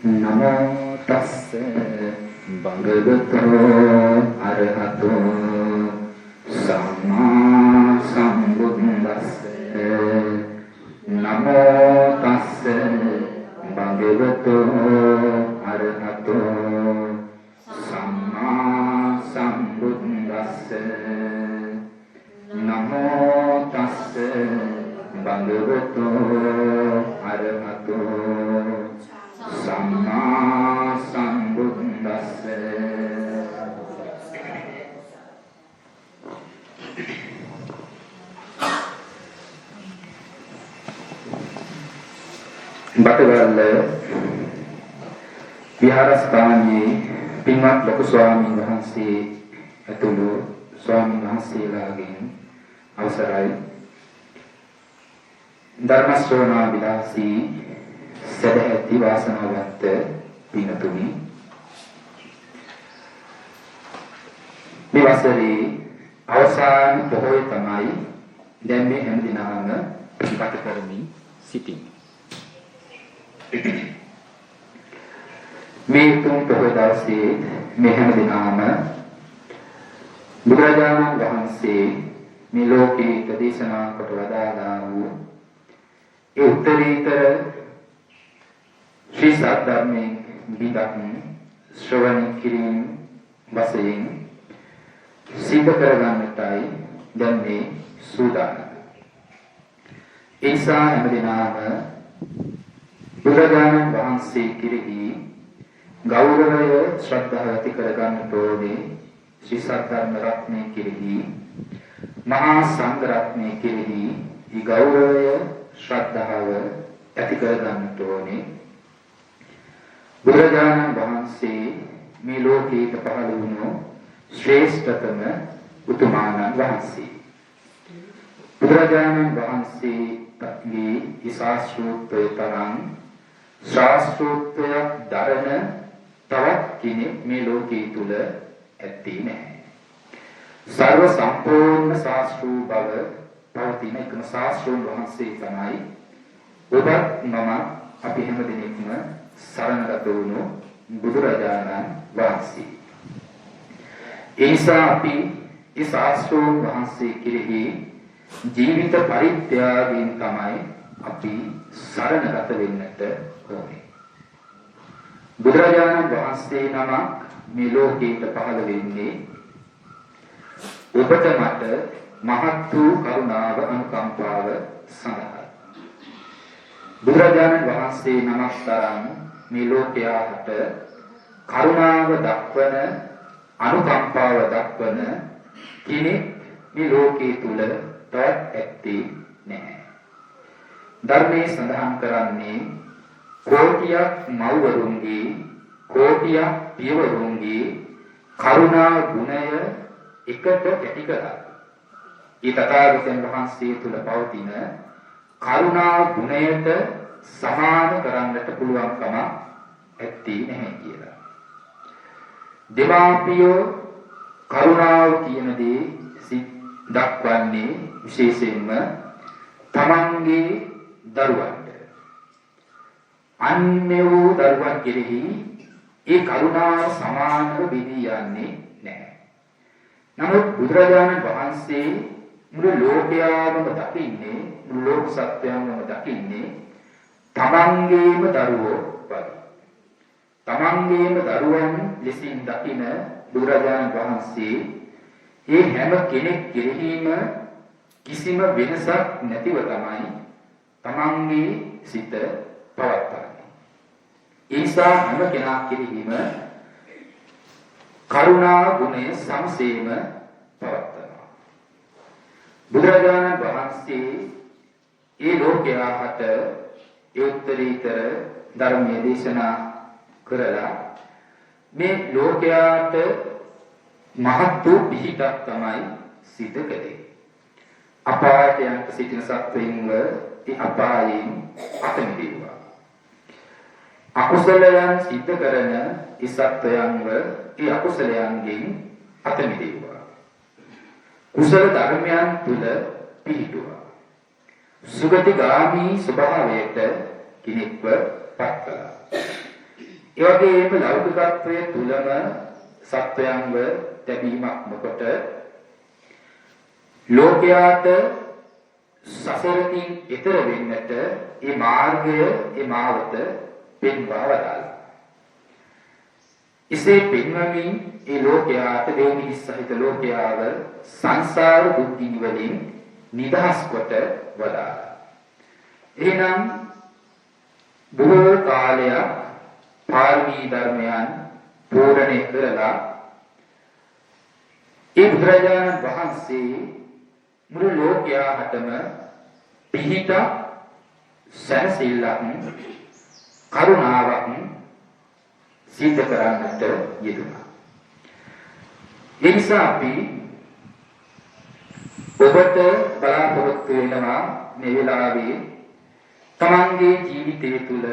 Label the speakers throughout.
Speaker 1: නමෝ තස්ස භගවතු අරහතෝ සම්මා සම්බුද්දස්ස නමෝ තස්ස භගවතු අරහතෝ සම්මා සම්බුද්දස්ස නමෝ තස්ස භගවතු අරහතෝ සම්මා සම්බුද්දස්ස. බටවැල්ල විහාරස්ථානයේ පින්වත් ලොකු ස්වාමීන් වහන්සේ ඇතුළු ස්වාමීන් වහන්සේලාගෙන් අවසරයි ධර්ම ශ්‍රවණා විලාසී සදැහැති වාසනාවන්ත පින්තුනි, මේ වසරේ අවසාන පොහොය තමයි දැන් මේ හැම දිනම ගත කරමින් සිටින්නේ. මේ තුන් පොහොය දවසේ මේ හැම දිනම බුදුරජාණන් වහන්සේ මේ ලෝකේ දේශනා කොට වදාළා වූ ඒ උත්තරීතර ශ්‍රී සද්ධර්මයේ බිදක් ශ්‍රවණ කිරීම වශයෙන් සිද්ධ කරගන්නටයි දැන් මේ සූදානම්. ඒ නිසා හැමදෙනාම බුදුරජාණන් වහන්සේ කෙරෙහි ගෞරවය ශ්‍රද්ධාව ඇති කරගන්න ඕනේ. ශ්‍රී සද්ධර්ම රත්නය කෙරෙහි මහා සංඝ රත්නය කෙරෙහි මේ ගෞරවය ශ්‍රද්ධාව ඇති කරගන්න ඕනේ. බුදුරජාණන් වහන්සේ මේ ලෝකයට පහළ වුණු ශ්‍රේෂ්ඨතම උතුමාණන් වහන්සේ. බුදුරජාණන් වහන්සේගේ ශාස්ත්‍රෝත්ය තරම් ශාස්ත්‍රෝත්යක් දරන තවත් කෙනෙක් මේ ලෝකයේ තුල ඇත්තේ නැහැ. සර්ව සම්පූර්ණ ශාස්ත්‍රූ බව පවතින එකම ශාස්ත්‍රෝන් වහන්සේ තමයි ඔබත් මම අපි හැම දිනෙකම සරණගත වුණු බුදුරජාණන් වහන්සේ. ඒ නිසා අපි ඒ ශාස්ත්‍රෝන් වහන්සේ කෙරෙහි ජීවිත පරිත්‍යාගයෙන් තමයි අපි සරණගත වෙන්නට ඕනේ. බුදුරජාණන් වහන්සේ නමක් මේ ලෝකයට පහළ වෙන්නේ ඔබට මට මහත් වූ කරුණාව අනුකම්පාව සඳහා. බුදුරජාණන් වහන්සේ නමක් තරම් මේ ලෝකයාට කරුණාව දක්වන අනුකම්පාව දක්වන කෙනෙක් මේ ලෝකයේ තුල තවත් ඇත්තේ නැහැ. ධර්මයේ සඳහන් කරන්නේ කෝටියක් මව්වරුන්ගේ කෝටියක් පියවරුන්ගේ කරුණා ගුණය එකට කැටි කරලා ඒ තථාගතයන් වහන්සේ තුල පවතින කරුණා ගුණයට සමාන කරන්නට පුළුවන් කම ඇත්තේ නැහැ කියලා. දෙමාපියෝ කරුණාව කියන දේ දක්වන්නේ විශේෂයෙන්ම තමන්ගේ දරුවන්ට. අන්‍ය වූ දරුවන් කෙරෙහි ඒ කරුණාව සමානව බෙදී යන්නේ නැහැ. නමුත් බුදුරජාණන් වහන්සේ මුළු ලෝකයාම දකින්නේ, මුළු ලෝක සත්‍යයම දකින්නේ තමන්ගේම දරුවෝ වගේ. තමන්ගේම දරුවන් ලෙසින් දකින බුදුරජාණන් වහන්සේ ඒ හැම කෙනෙක් කෙරෙහිම කිසිම වෙනසක් නැතිව තමයි තමන්ගේ සිත පවත්වන්නේ. ඒ නිසා හැම කෙනා කෙරෙහිම කරුණා ගුණය සමසේම පවත්වනවා. බුදුරජාණන් වහන්සේ ඒ ලෝකයාට ඒ උත්තරීතර ධර්මයේ දේශනා කරලා මේ ලෝකයාට මහත් වූ පිහිටක් තමයි සිදු කළේ. අපායට යන සිටින සත්වයින්ව ඒ අපායෙන් අත මිදෙව්වා. අකුසලයන් සිද්ධ කරන ඒ සත්වයන්ව ඒ අකුසලයන්ගෙන් අත මිදෙව්වා. කුසල ධර්මයන් තුල පිහිටුවා. සුගතිගාමී ස්වභාවයට කෙනෙක්ව පත් කළා. ඒ වගේම ලෞකිකත්වයේ තුලම සත්වයන්ව ලැබීමක් නොකොට ලෝකයාට සසරකින් ඈතර වෙන්නට ඒ මාර්ගය ඒ මාවත පෙන්වා වදාළා. එසේ පෙන්වමින් ඒ ලෝකයාට දෙවි සහිත ලෝකයාව සංසාර දුක්ඛින් වලින් නිදහස් කොට වදාළා. එහෙනම් බොහෝ කාලයක් පාරමී ධර්මයන් පූර්ණේ කරලා ඒ බුදුරජාණන් වහන්සේ මුළු ලෝකයාටම පිහිට සැනසෙල්ලක් කරුණාවක් සිද්ධ කරන්නට යෙදුණා. ඒ නිසා අපි ඔබට බලාපොරොත්තු වෙනවා මේ වෙලාවේ තමන්ගේ ජීවිතය තුළ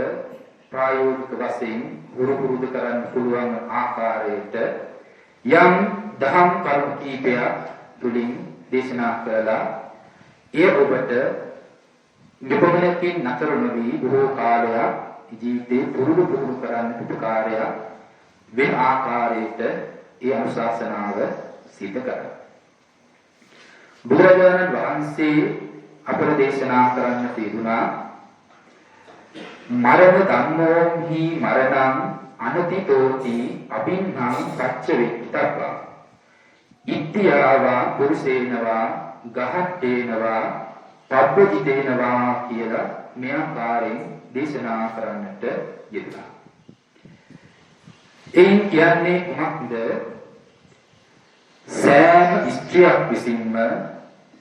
Speaker 1: ප්‍රායෝගික වශයෙන් ගුරු පුරුදු කරන්න පුළුවන් ආකාරයට යම් දහම් කරුණු කීපයක් තුලින් දේශනා කළා. ඒ ඔබට මෙපමණකින් නතර නොවි බොහෝ කාලයක් ජීවිතේ පුරුදු කරන්න උපකාරයක් වෙන ආකාරයට ඒ අනුශාසනාව සිද්ධ කරනවා. බුදුරජාණන් වහන්සේ අපට දේශනා කරන්න තිබුණා මරණ ධම්මෝහි මරණං අනතිතෝති අභින්නම් සච්ච වෙක්තබ්බා ඉත්‍යාවා පුරුෂේනවා ගහට්ටේනවා පබ්බජිතේනවා කියලා මේ ආකාරයෙන් දේශනා කරන්නට යෙදුණා. එයින් කියන්නේ කුමක්ද? සෑම ස්ත්‍රියක් විසින්ම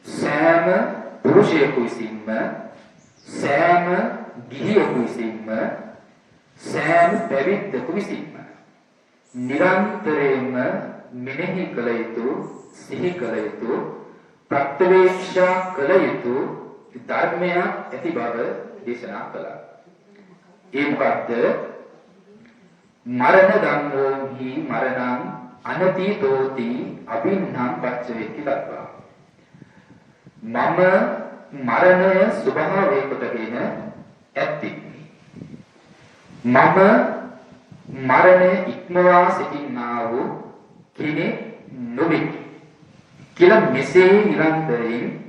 Speaker 1: සෑම පුරුෂයෙකු විසින්ම සෑම ගිහියෙකු විසින්ම සෑම පැවිද්දෙකු විසින්ම නිරන්තරයෙන්ම මෙනෙහි කළ යුතු සිහි කළ යුතු ප්‍රත්‍යවේක්ෂා කළ යුතු ධර්මයක් ඇති බව දේශනා කළා. ඒ මොකද්ද? මරණ ධම්මෝහි මරණං අනතිතෝති අභින්නම් පච්චවේති තත්වා. මම මරණය ස්වභාවය කොටගෙන ඇති. මම මරණය ඉක්මවා සිටින්නා වූ කෙනෙක් නොවේ කියලා මෙසේ නිරන්තරයෙන්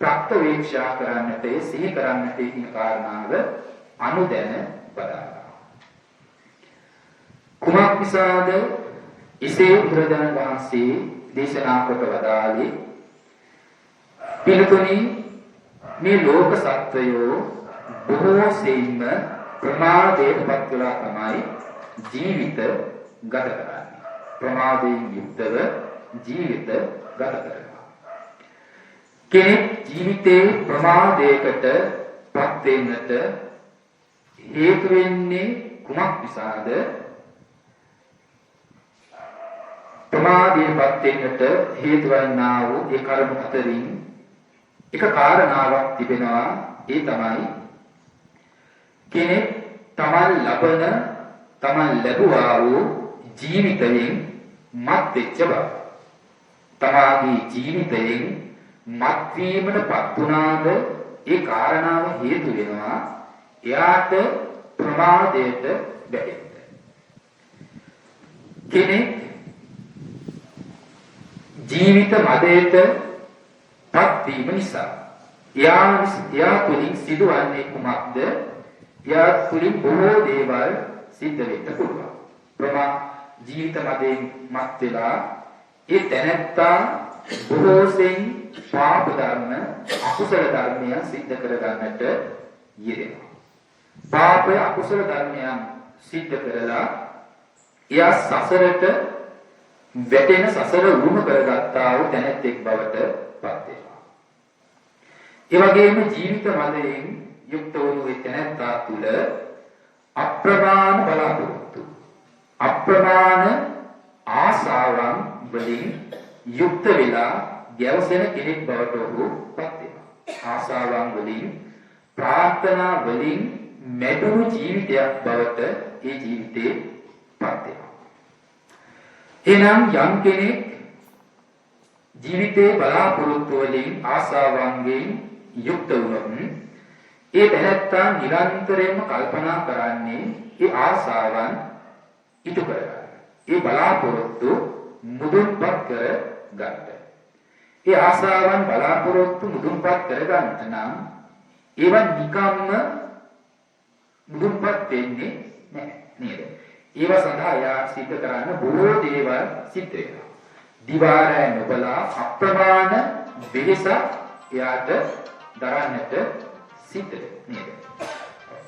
Speaker 1: ප්‍රත්‍යවේක්ෂා කරන්නට සිහි කරන්නට කියන කාරණාව අනුදැන වදාළා. කුමක් නිසාද එසේ බුදුරජාණන් වහන්සේ දේශනා කොට වදාළේ? පිළිතුරේ මේ ලෝක සත්වයෝ බොහෝ සෙයින්ම ප්‍රමාදයටපත් වෙලා තමයි ජීවිත ගත කරන්නේ. ප්‍රමාදයෙන් යුක්තව ජීවිත ගත කරනවා. කෙනෙක් ජීවිතේ ප්‍රමාදයකට පත් වෙන්නට හේතු වෙන්නේ කුමක් නිසාද? ප්‍රමාදයටපත් වෙන්නට හේතු වන්නා වූ ඒ කරුණු අතරින් එක කාරණාවක් තිබෙනවා. ඒ තමයි කෙනෙක් තමන් ලැබුවා වූ ජීවිතයෙන් මත් වෙච්ච බව. තමාගේ ජීවිතයෙන් මත් වීමටපත් වුණාද ඒ කාරණාව හේතු වෙනවා එයාට ප්‍රමාදයට වැටෙන්න. කෙනෙක් ජීවිත මදයට පත් වීම නිසා එයා තුළින් සිදුවන්නේ කුමක්ද? එයා තුළින් බොහෝ දේවල් සිද්ධ වෙන්න පුළුවන්. ජීවිත මදයෙන් මත් වෙලා ඒ තැනැත්තා බොහෝසෙන් පාප ධර්ම අකුසල ධර්මයන් සිද්ධ කරගන්නට යෙදෙනවා. පාපය අකුසල ධර්මයන් සිද්ධ කරලා එයා සසරට වැටෙන සසර වුණ කරගත්තා වූ තැනැත්තෙක් බවට පත් වෙනවා. ඒ වගේම ජීවිත මදයෙන් යුක්ත වූ තැනැත්තා තුළ අප්‍රමාණ බලාපොරොත්තු අප්‍රමාණ ආසාවන් වලින් යුක්ත වෙලා ගැවසෙන කෙනෙක් බවට ඔහු පත් වෙනවා. ආසාවන් වලින් ප්‍රාර්ථනා වලින් මැදුණු ජීවිතයක් බවට ඒ ජීවිතේ පත් වෙනවා. එනම් යම් කෙනෙක් ජීවිතේ බලාපොරොත්තු වලින් ආසාවන්ගෙන් යුක්ත වුණොත් ඒ තැනැත්තා නිරන්තරයෙන්ම කල්පනා කරන්නේ ඒ ආසාවන් ඉටු කරගන්න. ඒ බලාපොරොත්තු මුදුන්පත් කර ගන්නට. ඒ ආසාවන් බලාපොරොත්තු මුදුන්පත් කර ගන්නට නම් ඒවා නිකම්ම මුදුන්පත් වෙන්නේ නැහැ නේද? ඒවා සඳහා යා සිද්ධ කරන්න බොහෝ දේවල් සිද්ධ වෙනවා. දිවාරය නොබලා අප්‍රමාණ වෙහස එයාට දරන්නට සිද්ධ නේද?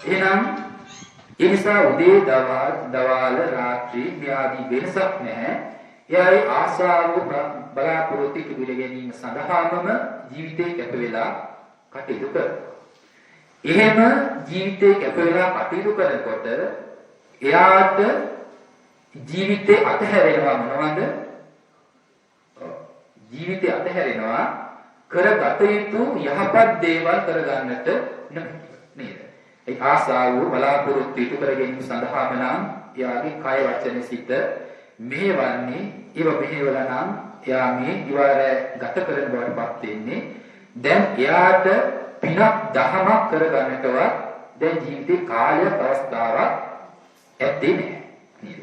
Speaker 1: එහෙනම් ඒ නිසා උදේ දවල් රාත්‍රී මේ ආදී වෙනසක් නැහැ. එයාගේ ආශාව බලාපොරොත්තු පිළිග ගැනීම සඳහාම ජීවිතේ කැප වෙලා කටයුතු කරනවා. එහෙම ජීවිතේ කැප වෙලා කටයුතු කරනකොට එයාට ජීවිතේ අතහැරෙනවා මොනවද? ජීවිතේ අතහැරෙනවා කරගත යුතු යහපත් දේවල් කරගන්නට නේද? ඒ ආසාව බලාපොරොත්තු ඉටු කර ගැනීම සඳහාම නම් එයාගේ කය වචන සිත මෙහෙවන්නේ ඒව මෙහෙवला නම් එයා මේ දිවාරය ගත කරන බවටපත් වෙන්නේ. දැන් එයාට පිනක් දහමක් කරගන්නටවත් දැන් ජීවිතේ කාලයක් අවස්ථාවක් ඇත්තේ නැහැ නේද?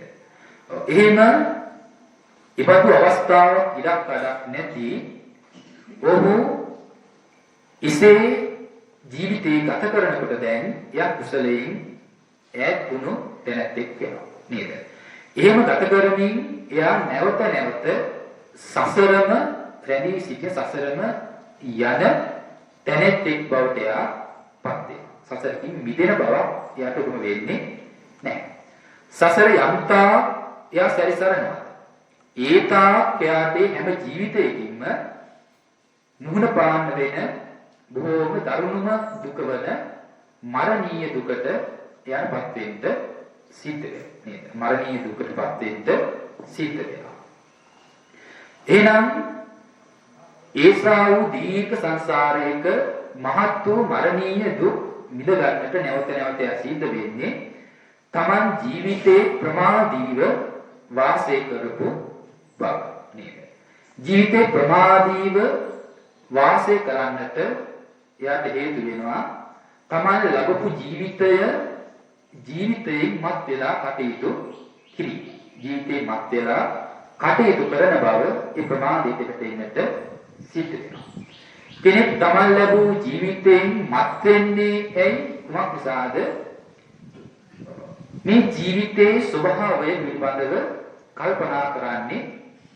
Speaker 1: එහෙම ඉබඳු අවස්ථාවක් ඉඩක් අඩක් නැති ඔහු ඉසේ ජීවිතේ ගත කරනකොට දැන් එයා කුසලයෙන් ඈත් වුණු තැනැත්තෙක් වෙනවා නේද? එහෙම ගත කරමින් එයා නැවත නැවත සසරම රැඳී සිට සසරම යන තැනැත්තෙක් බවට එයාපත් වෙනවා. සසරකින් මිදෙන බව එයාට උරුම වෙන්නේ නැහැ. සසර යම්තා එයා සැරිසරනවා. ඒතා එයාට හැම ජීවිතයකින්ම මුහුණ පාන්න වෙන බොහෝම දරුණුම දුක වන මරණීය දුකට එයාපත් වෙන්න සිද්ධ වෙනවා නේද? මරණීය දුකටපත් වෙන්න සිද්ධ වෙනවා. එහෙනම් ඒසා වූ දීර්ඝ සංසාරයක මහත් වූ මරණීය දුක් මිද ගන්නට නැවත නැවත සිද්ධ වෙන්නේ Taman ජීවිතේ ප්‍රමාදීව වාසය කරපු බව නේද? ජීවිතේ ප්‍රමාදීව වාසය කරන්නට එයාට හේතු වෙනවා Taman ලැබපු ජීවිතයෙන් මත් වෙලා කටයුතු කිරීම. ජීවිතේ මත් වෙලා කටයුතු කරන බව ඒ ප්‍රමාදයට එන්නට සිද්ධ වෙනවා. කෙනෙක් Taman ලැබූ ජීවිතයෙන් මත් වෙන්නේ ඇයි? කුමක් නිසාද? මේ ජීවිතයේ ස්වභාවය පිළිබඳව කල්පනා කරන්නේ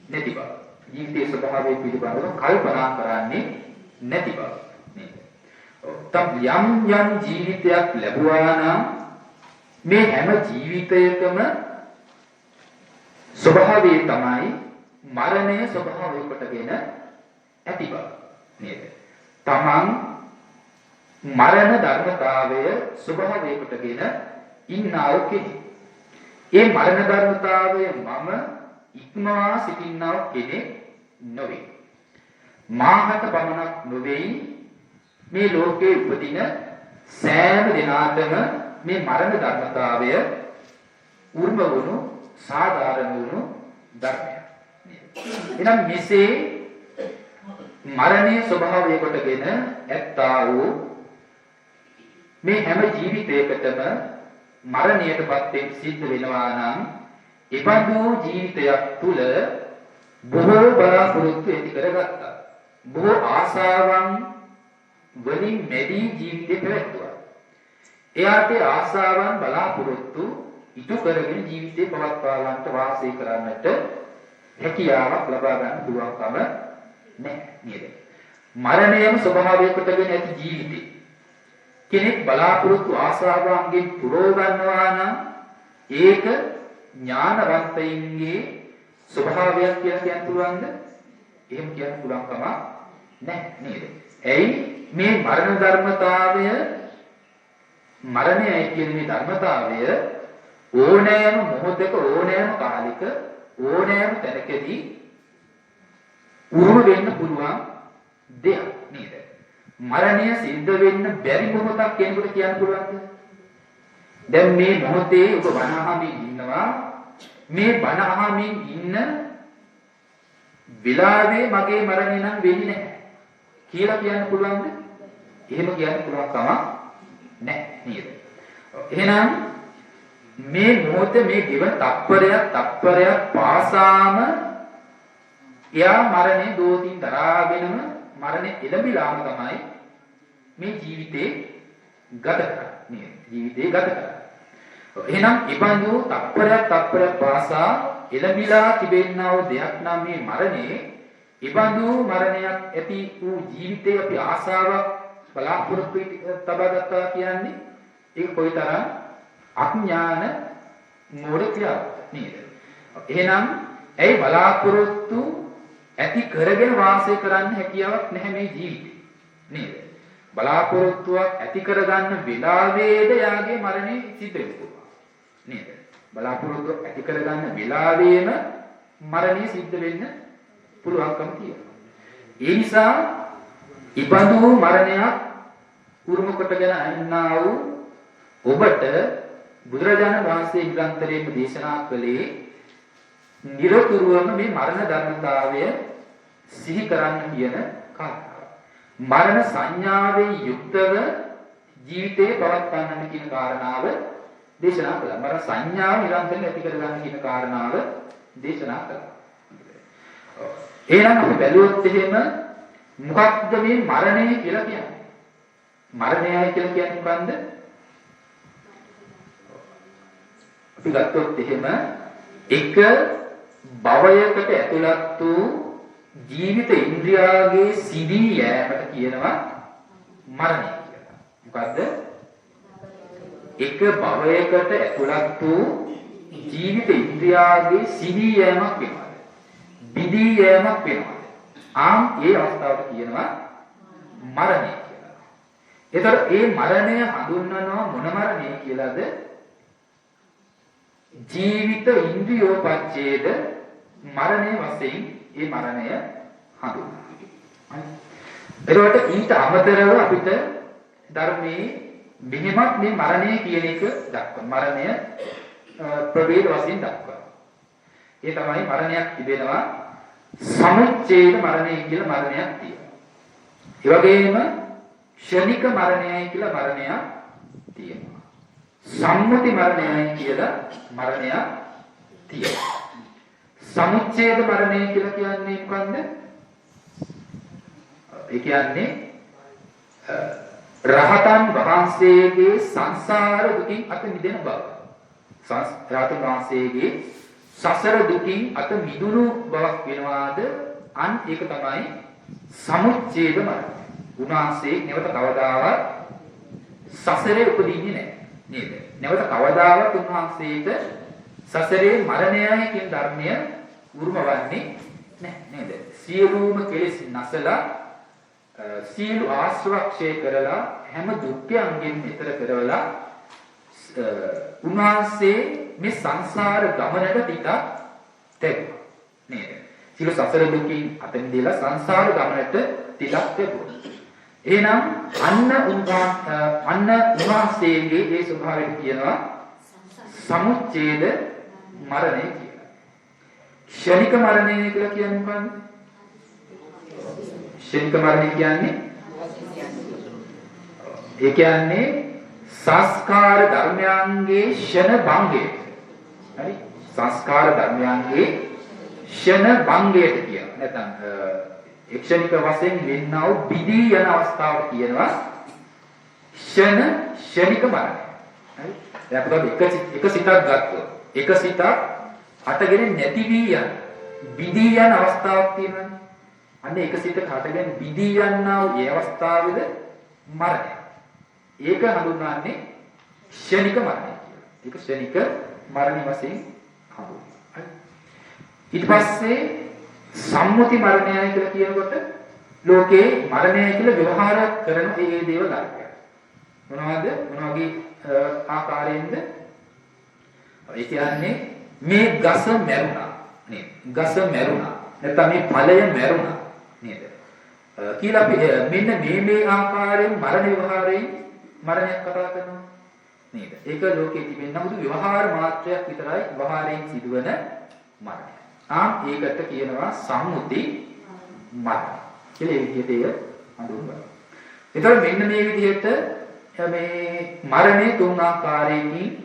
Speaker 1: නැති බව. ජීවිතයේ ස්වභාවය පිළිබඳව කල්පනා කරන්නේ නැති බව නේද? යම් ජීවිතයක් ලැබුවා නම් මේ හැම ජීවිතයකම ස්වභාවය තමයි මරණය ස්වභාවය කොටගෙන ඇති බව නේද? තමන් මරණ ධර්මතාවය ස්වභාවය කොටගෙන ඉන්නා වූ කෙනෙක්. ඒ මරණ ධර්මතාවය මම ඉක්මවා සිටින්නා වූ කෙනෙක් නොවේ. මාහත පමණක් නොවේයි මේ ලෝකේ උපදින සෑම දිනාටම මේ මරණ ධර්මතාවය උර්ම වුණු සාධාරණ වුණු ධර්මයක්. එනම් මෙසේ මරණීය ස්වභාවය කොටගෙන ඇත්තා වූ මේ හැම ජීවිතයකටම මරණයටපත් වෙන්න සිද්ධ වෙනවා නම් එබඳු ජීවිතයක් තුල බොහෝ බලාපොරොත්තු ඇති කරගත්තා. බොහෝ ආශාවන් වලින් මැදී ජීවිතේ පැවැත්තුවා. එයාට ආශාවන් බලාපොරොත්තු ඉටු කරගෙන ජීවිතේ පවත්වා ගන්නට වාසය කරන්නට හැකියාවක් ලබා ගන්න පුළුවන්කම නැහැ නේද? මරණයම ස්වභාවය කොටගෙන ඇති ජීවිතේ කෙනෙක් බලාපොරොත්තු ආශාවන්ගෙන් පුරව ගන්නවා නම් ඒක ඥානවන්තයින්ගේ ස්වභාවයක් කියලා කියන්න පුළුවන්ද? එහෙම කියන්න පුළුවන් කම නැහැ නේද? ඇයි මේ මරණ ධර්මතාවය මරණයයි කියන මේ ධර්මතාවය ඕනෑම මොහොතක ඕනෑම කාලයක ඕනෑම තැනකදී උරුම වෙන්න පුළුවන් දෙයක් නේද? මරණය සිද්ධ වෙන්න බැරි මොහොතක් කෙනෙකුට කියන්න පුළුවන්ද? දැන් මේ මොහොතේ ඔබ බණ අහමින් ඉන්නවා. මේ බණ අහමින් ඉන්න වෙලාවේ මගේ මරණය නම් වෙන්නේ නැහැ කියලා කියන්න පුළුවන්ද? එහෙම කියන්න පුළුවන් කමක් නැහැ නේද? එහෙනම් මේ මොහොතේ මේ ජීවන තප්පරයක් පාසාම එයා මරණය දෝතින් දරාගෙනම මරණය එළඹිලාම තමයි මේ ජීවිතේ ගත කරන්නේ. ජීවිතේ ගත කරන්නේ. එහෙනම් ඉබඳු තප්පරයක් පාසා එළඹිලා තිබෙනා වූ දෙයක් නම් මේ මරණේ ඉබඳු මරණයක් ඇති වූ ජීවිතේ අපි ආසාවක් බලාපොරොත්තු තබා ගන්නවා කියන්නේ ඒක කොයිතරම් අඥාන මෝඩ ක්‍රියාවක් නේද? එහෙනම් ඇයි බලාපොරොත්තු ඇති කරගෙන වාසය කරන්න හැකියාවක් නැහැ මේ ජීවිතේ නේද? බලාපොරොත්තුවක් ඇති කරගන්න වෙලාවේද යාගේ මරණය සිද්ධ වෙනවා නේද? බලාපොරොත්තුවක් ඇති කරගන්න වෙලාවේම මරණය සිද්ධ වෙන්න පුළුවන්කම තියෙනවා. ඒ නිසා ඉබඳු මරණයක් උරුම කොටගෙන අන්නා වූ ඔබට බුදුරජාණන් වහන්සේ නිරන්තරයෙන්ම දේශනා කළේ නිරතුරුවම මේ මරණ ධර්මතාවය සිහි කරන්න කියන කාරණාව. මරණ සංඥාවේ යුක්තව ජීවිතේ පවත්වන්න කියන කාරණාව දේශනා කළා. මරණ සංඥාව නිරන්තරයෙන් ඇති කරගන්න කියන කාරණාව දේශනා කළා. එහෙනම් අපි බැලුවොත් එහෙම මොකක්ද මේ මරණය කියලා කියන්නේ? මරණයයි කියලා කියන්නේ මොකන්ද? අපි ගත්තොත් එහෙම එක භවයකට ඇතුළත් වූ ජීවිත ඉන්ද්‍රියාගේ සිදී යෑමට කියනවා මරණය කියලා. මොකද්ද? එක භවයකට ඇතුළත් වූ ජීවිත ඉන්ද්‍රියාගේ සිදී යෑමක් වෙනවා. බිදී යෑමක් වෙනවා. ඒ අවස්ථාවට කියනවා මරණය කියලා. ඒතර ඒ මරණය හඳුන්වනවා මොන මරණය කියලාද? ජීවිත ඉන්ද්‍රියෝපච්ඡේද මරණය වශයෙන් ඒ මරණය හඳුන්වනවා. ඒකට ඊට අමතරව අපිට ධර්මයේ මෙහෙමත් මේ මරණය කියන එක දක්වන මරණය ප්‍රවේද වශයෙන් දක්වනවා. ඒ තමයි මරණයක් තිබෙනවා සමුච්ඡේද මරණය කියලා මරණයක් තියෙනවා. ඒ වගේම ක්ෂණික මරණයයි කියලා මරණයක් තියෙනවා. සම්මුති මරණයයි කියලා මරණයක් තියෙනවා. සමුච්ඡේද මරණය කියලා කියන්නේ මොකන්ද? ඒ කියන්නේ රහතන් වහන්සේගේ සංසාර දුකින් අත මිදෙන බව. රහතන් වහන්සේගේ සසර දුකින් අත මිදුණු බවක් වෙනවාද? අන් ඒක තමයි සමුච්ඡේද මරණය. උන්වහන්සේ නැවත කවදාවත් සසරේ උපදින්නේ නැහැ නේද? නැවත කවදාවත් උන්වහන්සේට සසරේ මරණයයි කියන ධර්මය උරුමවන්නේ නැහැ නේද? සියලුම කෙලෙස් නැසලා සියලු ආශ්‍රවක්ෂය කරලා හැම දුක්ඛයන්ගෙන් ඈතර කරවලා උන්වහන්සේ මේ සංසාර ගමනට ටිකක් තැබුවා නේද? සියලු සසර දුකින් අත මිදලා සංසාර ගමනට ටිකක් තැබුවා. එහෙනම් අන්න උන්වහන්සේගේ ඒ ස්වභාවයට කියනවා සමුච්ඡේද මරණය කියලා. ක්ෂණික මරණය කියලා කියන්නේ මොකක්ද? ක්ෂණික මරණය කියන්නේ ඒ කියන්නේ සංස්කාර ධර්මයන්ගේ ෂණ භංගය. හරි? සංස්කාර ධර්මයන්ගේ ෂණ භංගයට කියන. නැත්නම් ක්ෂණික වශයෙන් වෙන්නා වූ බිදී යන අවස්ථාවට කියනවා ක්ෂණික මරණය. හරි? දැන් අපිට එක සිතක් ගත්තොත් එක සිතක් හටගෙන නැති වී යන බිදී යන අවස්ථාවක් තියෙනවානේ. අන්න එක සිතක හටගෙන බිදී යනා වූ ඒ අවස්ථාවේද මරණය. ඒක හඳුන්වන්නේ ක්ෂණික මරණය කියලා. ඒක ක්ෂණික මරණය වශයෙන් හඳුන්වනවා. ඊට පස්සේ සම්මුති මරණයයි කියලා කියනකොට ලෝකේ මරණය කියලා ව්‍යවහාර කරන ඒ දේවල් ගන්නවා. මොනවද? මොන වගේ ආකාරයෙන්ද? ඒ කියන්නේ මේ ගස මැරුණා නේද? ගස මැරුණා. නැත්නම් මේ ඵලය මැරුණා නේද? කියලා අපි මෙන්න මේ ආකාරයෙන් මරණ ව්‍යවහාරයෙන් මරණයක් කතා කරනවා නේද? ඒක ලෝකයේ තිබෙන නමුත් ව්‍යවහාර මාත්‍රයක් විතරයි ව්‍යවහාරයෙන් සිදුවන මරණය. ඒකට කියනවා සම්මුති මරණය කියලා. ඒ විදිහට ඒක හඳුන්වනවා. ඒතකොට මෙන්න මේ විදිහට මේ මරණය තුන් ආකාරයකින්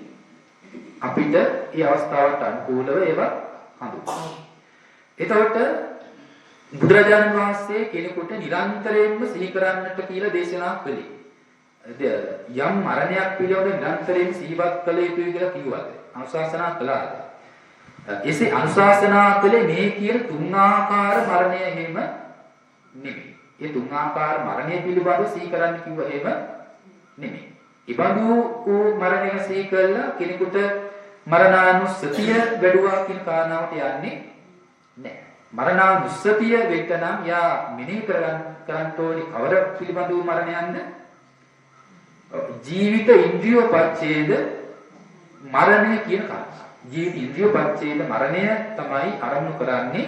Speaker 1: අපිට ඒ අවස්ථාවට අනුකූලව ඒවා හඳුන්වනවා. එතකොට බුදුරජාණන් වහන්සේ කෙනෙකුට නිරන්තරයෙන්ම සිහි කරන්නට කියලා දේශනා කළේ. යම් මරණයක් පිළිබඳව නිරන්තරයෙන් සිහිවත් කළ යුතුයි කියලා කිව්වද? අනුශාසනා කළාද? එසේ අනුශාසනා කළේ මේ කියන තුන් ආකාර මරණය හැම නෙමෙයි. ඒ තුන් ආකාර මරණය පිළිබඳව සිහි කරන්න කිව්ව හැම නෙමෙයි. ඊබඳු මරණය සිහි කළා කෙනෙකුට මරණානුස්සතිය වැඩුවා කියන කාරණාවට යන්නේ නැහැ. මරණානුස්සතිය වෙන්න නම් යා මෙනෙහි කරන්න ඕනි කවර පිළිබඳව මරණයක්ද? ජීවිත ඉන්ද්‍රිය පච්ඡේද මරණය කියන කාරණා. ජීවිත ඉන්ද්‍රිය පච්ඡේද මරණය තමයි අරමුණු කරන්නේ.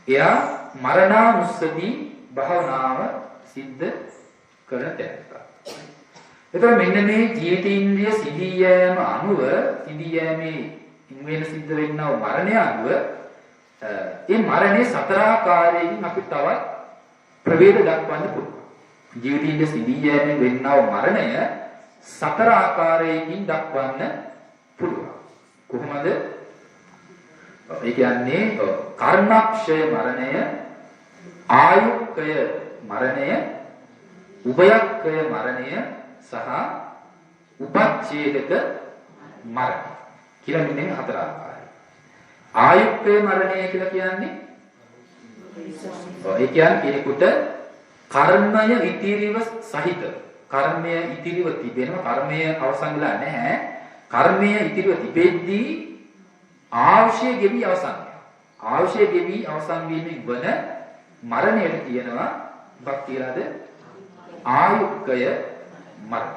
Speaker 1: එයා මරණානුස්සති භාවනාව සිද්ධ කරන තැනට. එතකොට මෙන්න මේ ජීවිත ඉන්ද්‍රිය සිදී යෑම අනුව සිදී යෑමේ වෙන සිද්ධ වෙන්නව මරණය අනුව ඒ මරණේ සතර ආකාරයෙන් අපි තවත් ප්‍රවේද දක්වන්න පුළුවන්. ජීවිත ඉන්ද්‍රිය සිදී යෑමෙන් වෙන්නව මරණය සතර ආකාරයකින් දක්වන්න පුළුවන්. කොහොමද? ඒ කියන්නේ කර්මක්ෂය මරණය, ආයුක්කය මරණය, උභයක්කය මරණය සහ උපච්ඡේදක මරණය කියලා මෙන්න මේ හතර ආකාරයි. ආයුක්කය මරණය කියලා කියන්නේ ඒ කියන්නේ කෙනෙකුට කර්මය ඉතිරිව සහිත කර්මය ඉතිරිව තිබෙනවා. කර්මය අවසන් වෙලා නැහැ. කර්මය ඉතිරිව තිබෙද්දී ආශය ගෙවි අවසන් වෙනවා. ආශය ගෙවි අවසන් වීමෙන් වන මරණයට කියනවා මොකක් කියලාද? ආයුක්කය මරණය.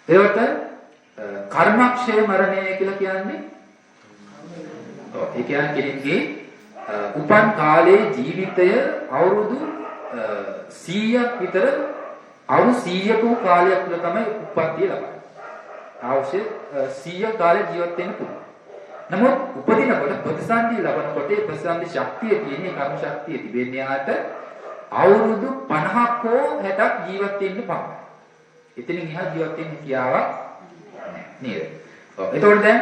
Speaker 1: ඒකට කර්මක්ෂය මරණය කියලා කියන්නේ ඒ කියන්නේ කෙනෙක්ගේ උපන් කාලයේ ජීවිතය අවුරුදු 100ක් විතර අවුරුදු 100ක කාලයක් තුළ තමයි උප්පත්තිය ලබන්නේ. අවශ්‍ය 100 කාලයක් ජීවත් වෙන්න පුළුවන්. නමුත් උපදිනකොට ප්‍රතිසන්දි ලබනකොට ඒ ප්‍රතිසන්දි ශක්තිය තියෙන කර්ම ශක්තිය තිබෙන්නේ යාට අවුරුදු 50ක් හෝ 60ක් ජීවත් වෙන්න පමණයි. එතනින් එහා ජීවත් වෙන්න කියාවක් නේද? එතකොට දැන්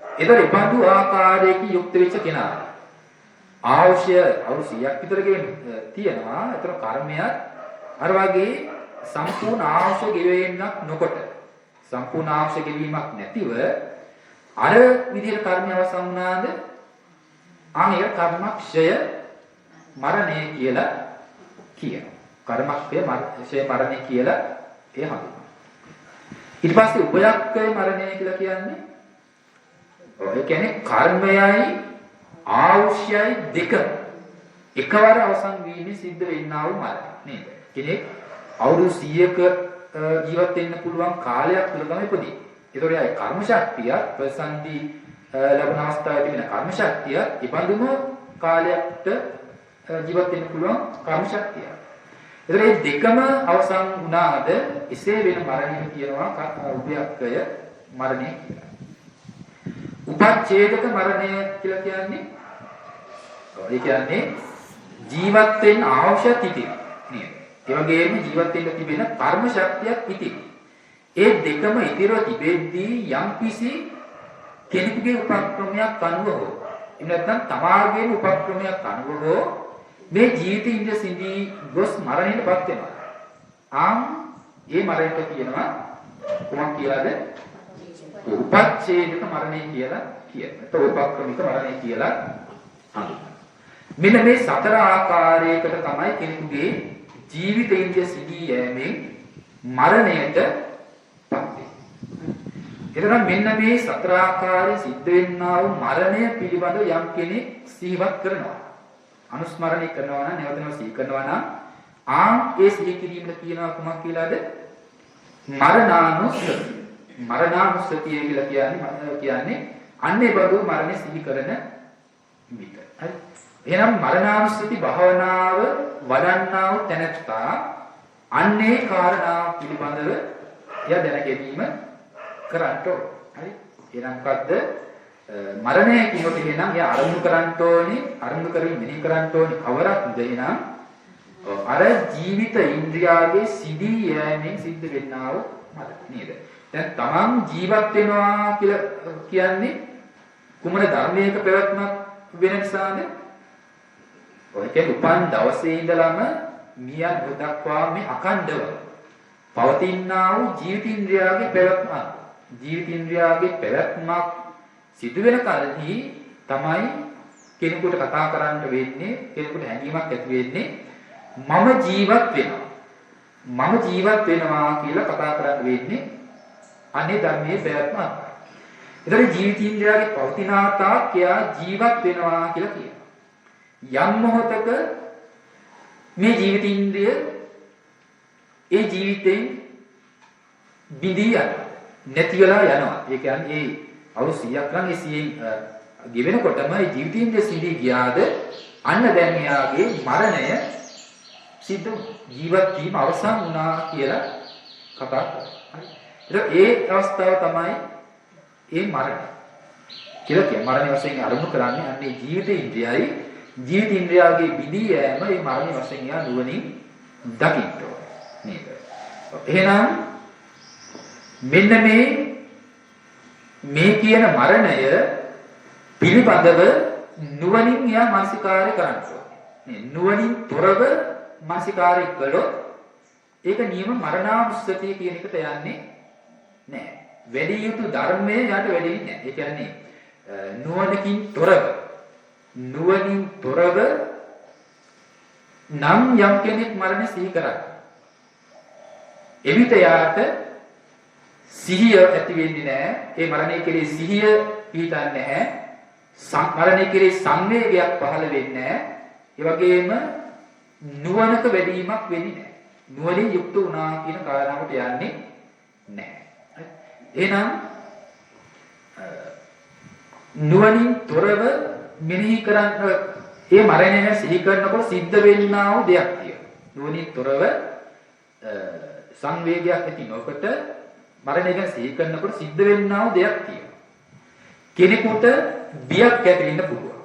Speaker 1: ඒතර ඉබඳු ආකාරයකින් යුක්ත වෙච්ච කෙනා අවශ්‍ය අවුරුදු 100ක් විතර තියෙනවා. ඒතර කර්මයක් අර වගේ සම්පූර්ණ අවශ්‍ය ගෙවෙන්නක් නොකොට සම්පූර්ණ අවශ්‍ය ගෙවීමක් නැතිව අර විදිහට කර්මය අවසන් වුණාද ආනිය කර්මක්ෂය මරණය කියලා කියනවා. කර්මක්ෂය මරණය කියලා ඒ හඳුන්වනවා. ඊට පස්සේ උපයක්කය මරණය කියලා කියන්නේ ඒ කියන්නේ කර්මයයි ආවශ්‍යයි දෙක එකවර අවසන් වීමේ සිද්ධ වෙන්නා වූ මරණය නේද? කෙනෙක් අවුරුදු 100ක ජීවත් වෙන්න පුළුවන් කාලයක් තුල තමයි ඉපදී. ඒතකොට ඒ කර්ම ශක්තිය ප්‍රසන්දි ලැබුණ අවස්ථාවේ තිබෙන කර්ම ශක්තිය ඉබඳුම කාලයකට ජීවත් වෙන්න පුළුවන් කර්ම ශක්තිය. ඒතකොට මේ දෙකම අවසන් වුණාද එසේ වෙන මරණය කියනවා උභයක්කය මරණය කියලා. උපච්ඡේදක මරණය කියලා කියන්නේ ඒ කියන්නේ ජීවත් වෙන්න අවශ්‍ය තිති නේද? ඒ වගේම ජීවත් වෙන්න තිබෙන කර්ම ශක්තියක් ඉතිරි. ඒ දෙකම ඉතිරව තිබෙද්දී යම්කිසි කෙනෙකුගේ උපක්‍රමයක් අනුව හෝ එහෙම නැත්නම් තමාගේම උපක්‍රමයක් අනුව හෝ මේ ජීවිත ඉන්ද්‍රිය සිඳී ගොස් මරණයටපත් වෙනවා. ඒ මරණයට කියනවා කොහොමද කියලාද? උපච්ඡේදක මරණය කියලා කියනවා. උපක්‍රමික මරණය කියලා හඳුන්වනවා. මෙන්න මේ සතර ආකාරයකට තමයි කෙනෙකුගේ ජීවිත ඉන්ද්‍රිය සිදී යෑමෙන් මරණයට පත් වෙන්නේ. එතන මෙන්න මේ සතර ආකාරයේ සිද්ධ වෙන්නා වූ මරණය පිළිබඳව යම් කෙනෙක් සිහිවත් කරනවා. අනුස්මරණය කරනවා නම් නැවත නැවත සිහි කරනවා නම් ඒ සිහි කිරීමට කියනවා කොහොමද කියලාද? මරණානුස්සතිය. මරණානුස්සතිය කියලා කියන්නේ අන්නේ බඳු මරණය සිහි කරන විට. හරි. එහෙනම් මරණානුස්සති භාවනාව වඩන්නා වූ තැනැත්තා අන්නේ කාරණා පිළිබඳව එය දැන ගැනීම කරන්න ඕන. හරි. එහෙනම් මොකද්ද? මරණය කියනකොට එහෙනම් එයා අරමුණු කරන්න ඕනේ, අරමුණු කරමින් මෙනෙහි කරන්න ඕනේ කවරක්ද එහෙනම් අර ජීවිත ඉන්ද්‍රියාගේ සිදී යෑමෙන් සිද්ධ වෙන්නා වූ මරණය නේද? දැන් තමන් ජීවත් වෙනවා කියලා කියන්නේ කුමන ධර්මයක පැවැත්මක් වෙන නිසාද? ඔය කියන්නේ උපන් දවසේ ඉඳලම මියන් දක්වා මේ අකණ්ඩව පවතිනා වූ ජීවිතින්ද්‍රයාගේ පැවැත්මක්. ජීවිතින්ද්‍රයාගේ පැවැත්මක් සිදු වෙන කලදී තමයි කෙනෙකුට කතා කරන්න වෙන්නේ, කෙනෙකුට හැඟීමක් ඇති වෙන්නේ මම ජීවත් වෙනවා. මම ජීවත් වෙනවා කියලා කතා කරන්න වෙන්නේ අනේ ධර්මයේ පැවැත්මක්. ඒතර ජීවිතින්ද්‍රයාගේ පවතිනාතා කියා ජීවත් වෙනවා කියලා කියනවා. යම් මොහොතක මේ ජීවිතින්ද්‍රය ඒ ජීවිතෙන් බිඳී නැති වෙලා යනවා. ඒ කියන්නේ ඒ අවුරුදු 100ක් නම් ඒ 100න් ගෙවෙනකොටම ඒ ජීවිතින්ද්‍රය සිඳී ගියාද අන්න දැන් එයාගේ මරණය සිද්ධ ජීවත් වීම අවසන් වුණා කියලා කතා කරනවා. ඒ අවස්ථාව තමයි ඒ මරණය කියලා කියන්නේ. මරණය වශයෙන් අරමුණු කරන්නේ අන්නේ ජීවිතින්ද්‍රයයි ජීවිතින්ද්‍රයාගේ බිඳී යෑම ඒ මරණය වශයෙන් යා නුවණින් දකින්න නේද? එහෙනම් මෙන්න මේ කියන මරණය පිළිබඳව නුවණින් යා මානසිකාරය කරන්න ඕනේ. නුවණින් තොරව මානසිකාරය කළොත් ඒක නියම මරණානුස්සතිය කියන එකට යන්නේ නැහැ. වැඩි යුතු ධර්මයේ යට වැඩි නැහැ. ඒ කියන්නේ නුවණකින් තොරව නම් යම් කෙනෙක් මරණය සිහි කරා. එවිට යාට සිහිය ඇති වෙන්නේ නැහැ. ඒ මරණය කෙරෙහි සිහිය පිහිටන්නේ නැහැ. මරණය කෙරෙහි සංවේගයක් පහළ වෙන්නේ නැහැ. ඒ වගේම නුවණක වැඩිවීමක් වෙන්නේ නැහැ. නුවණින් යුක්ත වුණා කියන කාරණාවට යන්නේ නැහැ. එහෙනම් නුවණින් තොරව මෙනෙහි කරන්න ඒ මරණය සිහි කරනකොට සිද්ධ වෙන්නා වූ දෙයක් තියෙනවා. නුවණින් තොරව සංවේගයක් ඇති නොකොට මරණය ගැන සිහි කරනකොට සිද්ධ වෙන්නා වූ දෙයක් තියෙනවා. කෙනෙකුට බියක් ඇති වෙන්න පුළුවන්.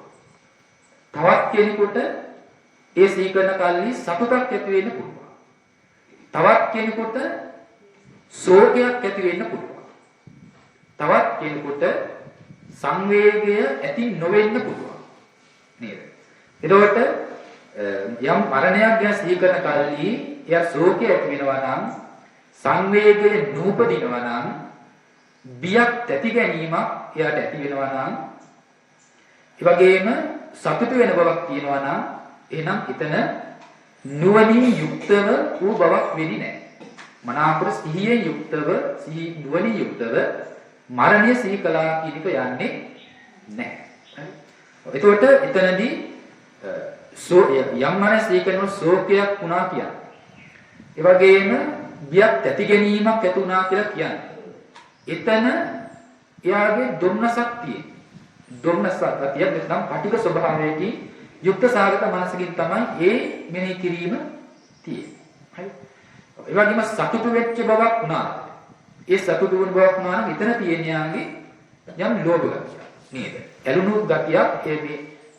Speaker 1: තවත් කෙනෙකුට ඒ සිහි කරන කල්හි සතුටක් ඇති වෙන්න පුළුවන්. තවත් කෙනෙකුට ශෝකයක් ඇති වෙන්න පුළුවන්. තවත් කෙනෙකුට සංවේගය ඇති නොවෙන්න පුළුවන්. නේද? එතකොට යම් මරණයක් ගැන සිහි කරන කල්හි එයා ශෝකය ඇති වෙනවා නම් සංවේගය නූපදිනවා නම් බියක් ඇති ගැනීමක් එයාට ඇති වෙනවා නම් ඒ වගේම සතුට වෙන බවක් තියෙනවා නම් එහෙනම් එතන නුවණින් යුක්තව වූ බවක් වෙන්නේ නැහැ. මනාපර සිහියෙන් යුක්තව නුවණින් යුක්තව මරණය සිහි කළා කියන එක යන්නේ නැහැ. එතකොට එතනදී යම් මරණය සිහි කරනකොට ශෝකයක් වුණා කියන්නේ. ඒ වගේම බියක් ඇති ගැනීමක් ඇති වුණා කියලා කියන්නේ. එතන එයාගේ දුම්නසක් තියෙන. දුම්නසක් ඇතිය නැත්නම් පටික ස්වභාවයකින් යුක්ත සාගත මනසකින් තමයි ඒ මෙනෙහි කිරීම තියෙන්නේ. හරි. ඒ වගේම සතුටු වෙච්ච බවක් වුණා. ඒ සතුටු වෙන බවක් වුණා නම් එතන තියෙන යාගේ යම් ලෝභ ගතිය නේද? ඇලුණු ගතියක්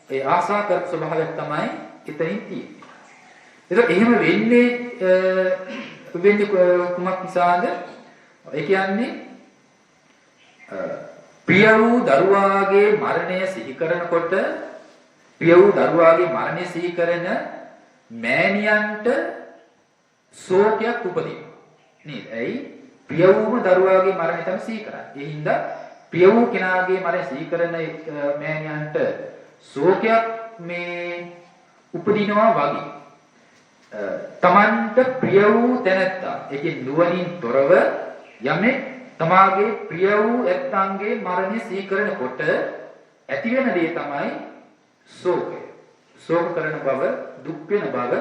Speaker 1: ඒ ආසා කර ස්වභාවයක් තමයි එතනින් තියෙන්නේ. ඒක එහෙම වෙන්නේ කුමක් නිසාද? ඒ කියන්නේ ප්‍රිය වූ දරුවාගේ මරණය සිහි කරනකොට ප්‍රිය වූ දරුවාගේ මරණය සිහි කරන මෑණියන්ට ශෝකයක් උපදිනවා. නේද? ඇයි? ප්‍රිය වූම දරුවාගේ මරණය තමයි සිහි කරන්නේ. ඒ හින්දා ප්‍රිය වූ කෙනාගේ මරණය සිහි කරන මෑණියන්ට ශෝකයක් මේ උපදිනවා වගේ. තමන්ට ප්‍රිය වූ තැනැත්තා, ඒකේ නුවණින් තොරව යමෙක් තමාගේ ප්‍රිය වූ ඇත්තන්ගේ මරණය සිහි කරනකොට ඇති වෙන දේ තමයි ශෝකය. ශෝක කරන බව, දුක් වෙන බව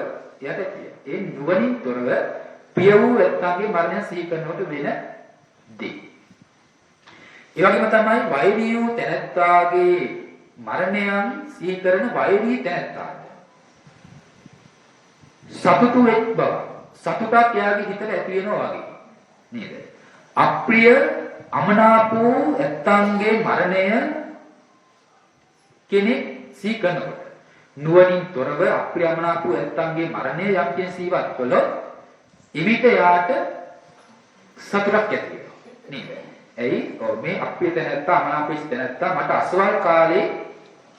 Speaker 1: එයට ඇතිය. ඒ නුවණින් තොරව ප්‍රිය වූ ඇත්තන්ගේ මරණය සිහි කරනකොට වෙන දේ. ඒ වගේම තමයි වෛරී වූ තැනැත්තාගේ මරණයන් සිහි කරන වෛරී තැනැත්තා. සතුටු වෙක් බව, සතුටක් යාගේ හිතට ඇති වෙනවා වගේ. නේද? අප්‍රිය අමනාපෝ ඇත්තන්ගේ මරණය කෙනෙක් සිහි කරනකොට නුවණින් තොරව අප්‍රිය අමනාපෝ ඇත්තන්ගේ මරණය යම් කෙනෙක් සිහිවත් කළොත් එවිට යාට සතුටක් ඇති වෙනවා. නේද? ඇයි? ඔව් මේ අපේ තැනත්තා අමනාපෙච්ච තැනත්තා මට අසවල් කාලේ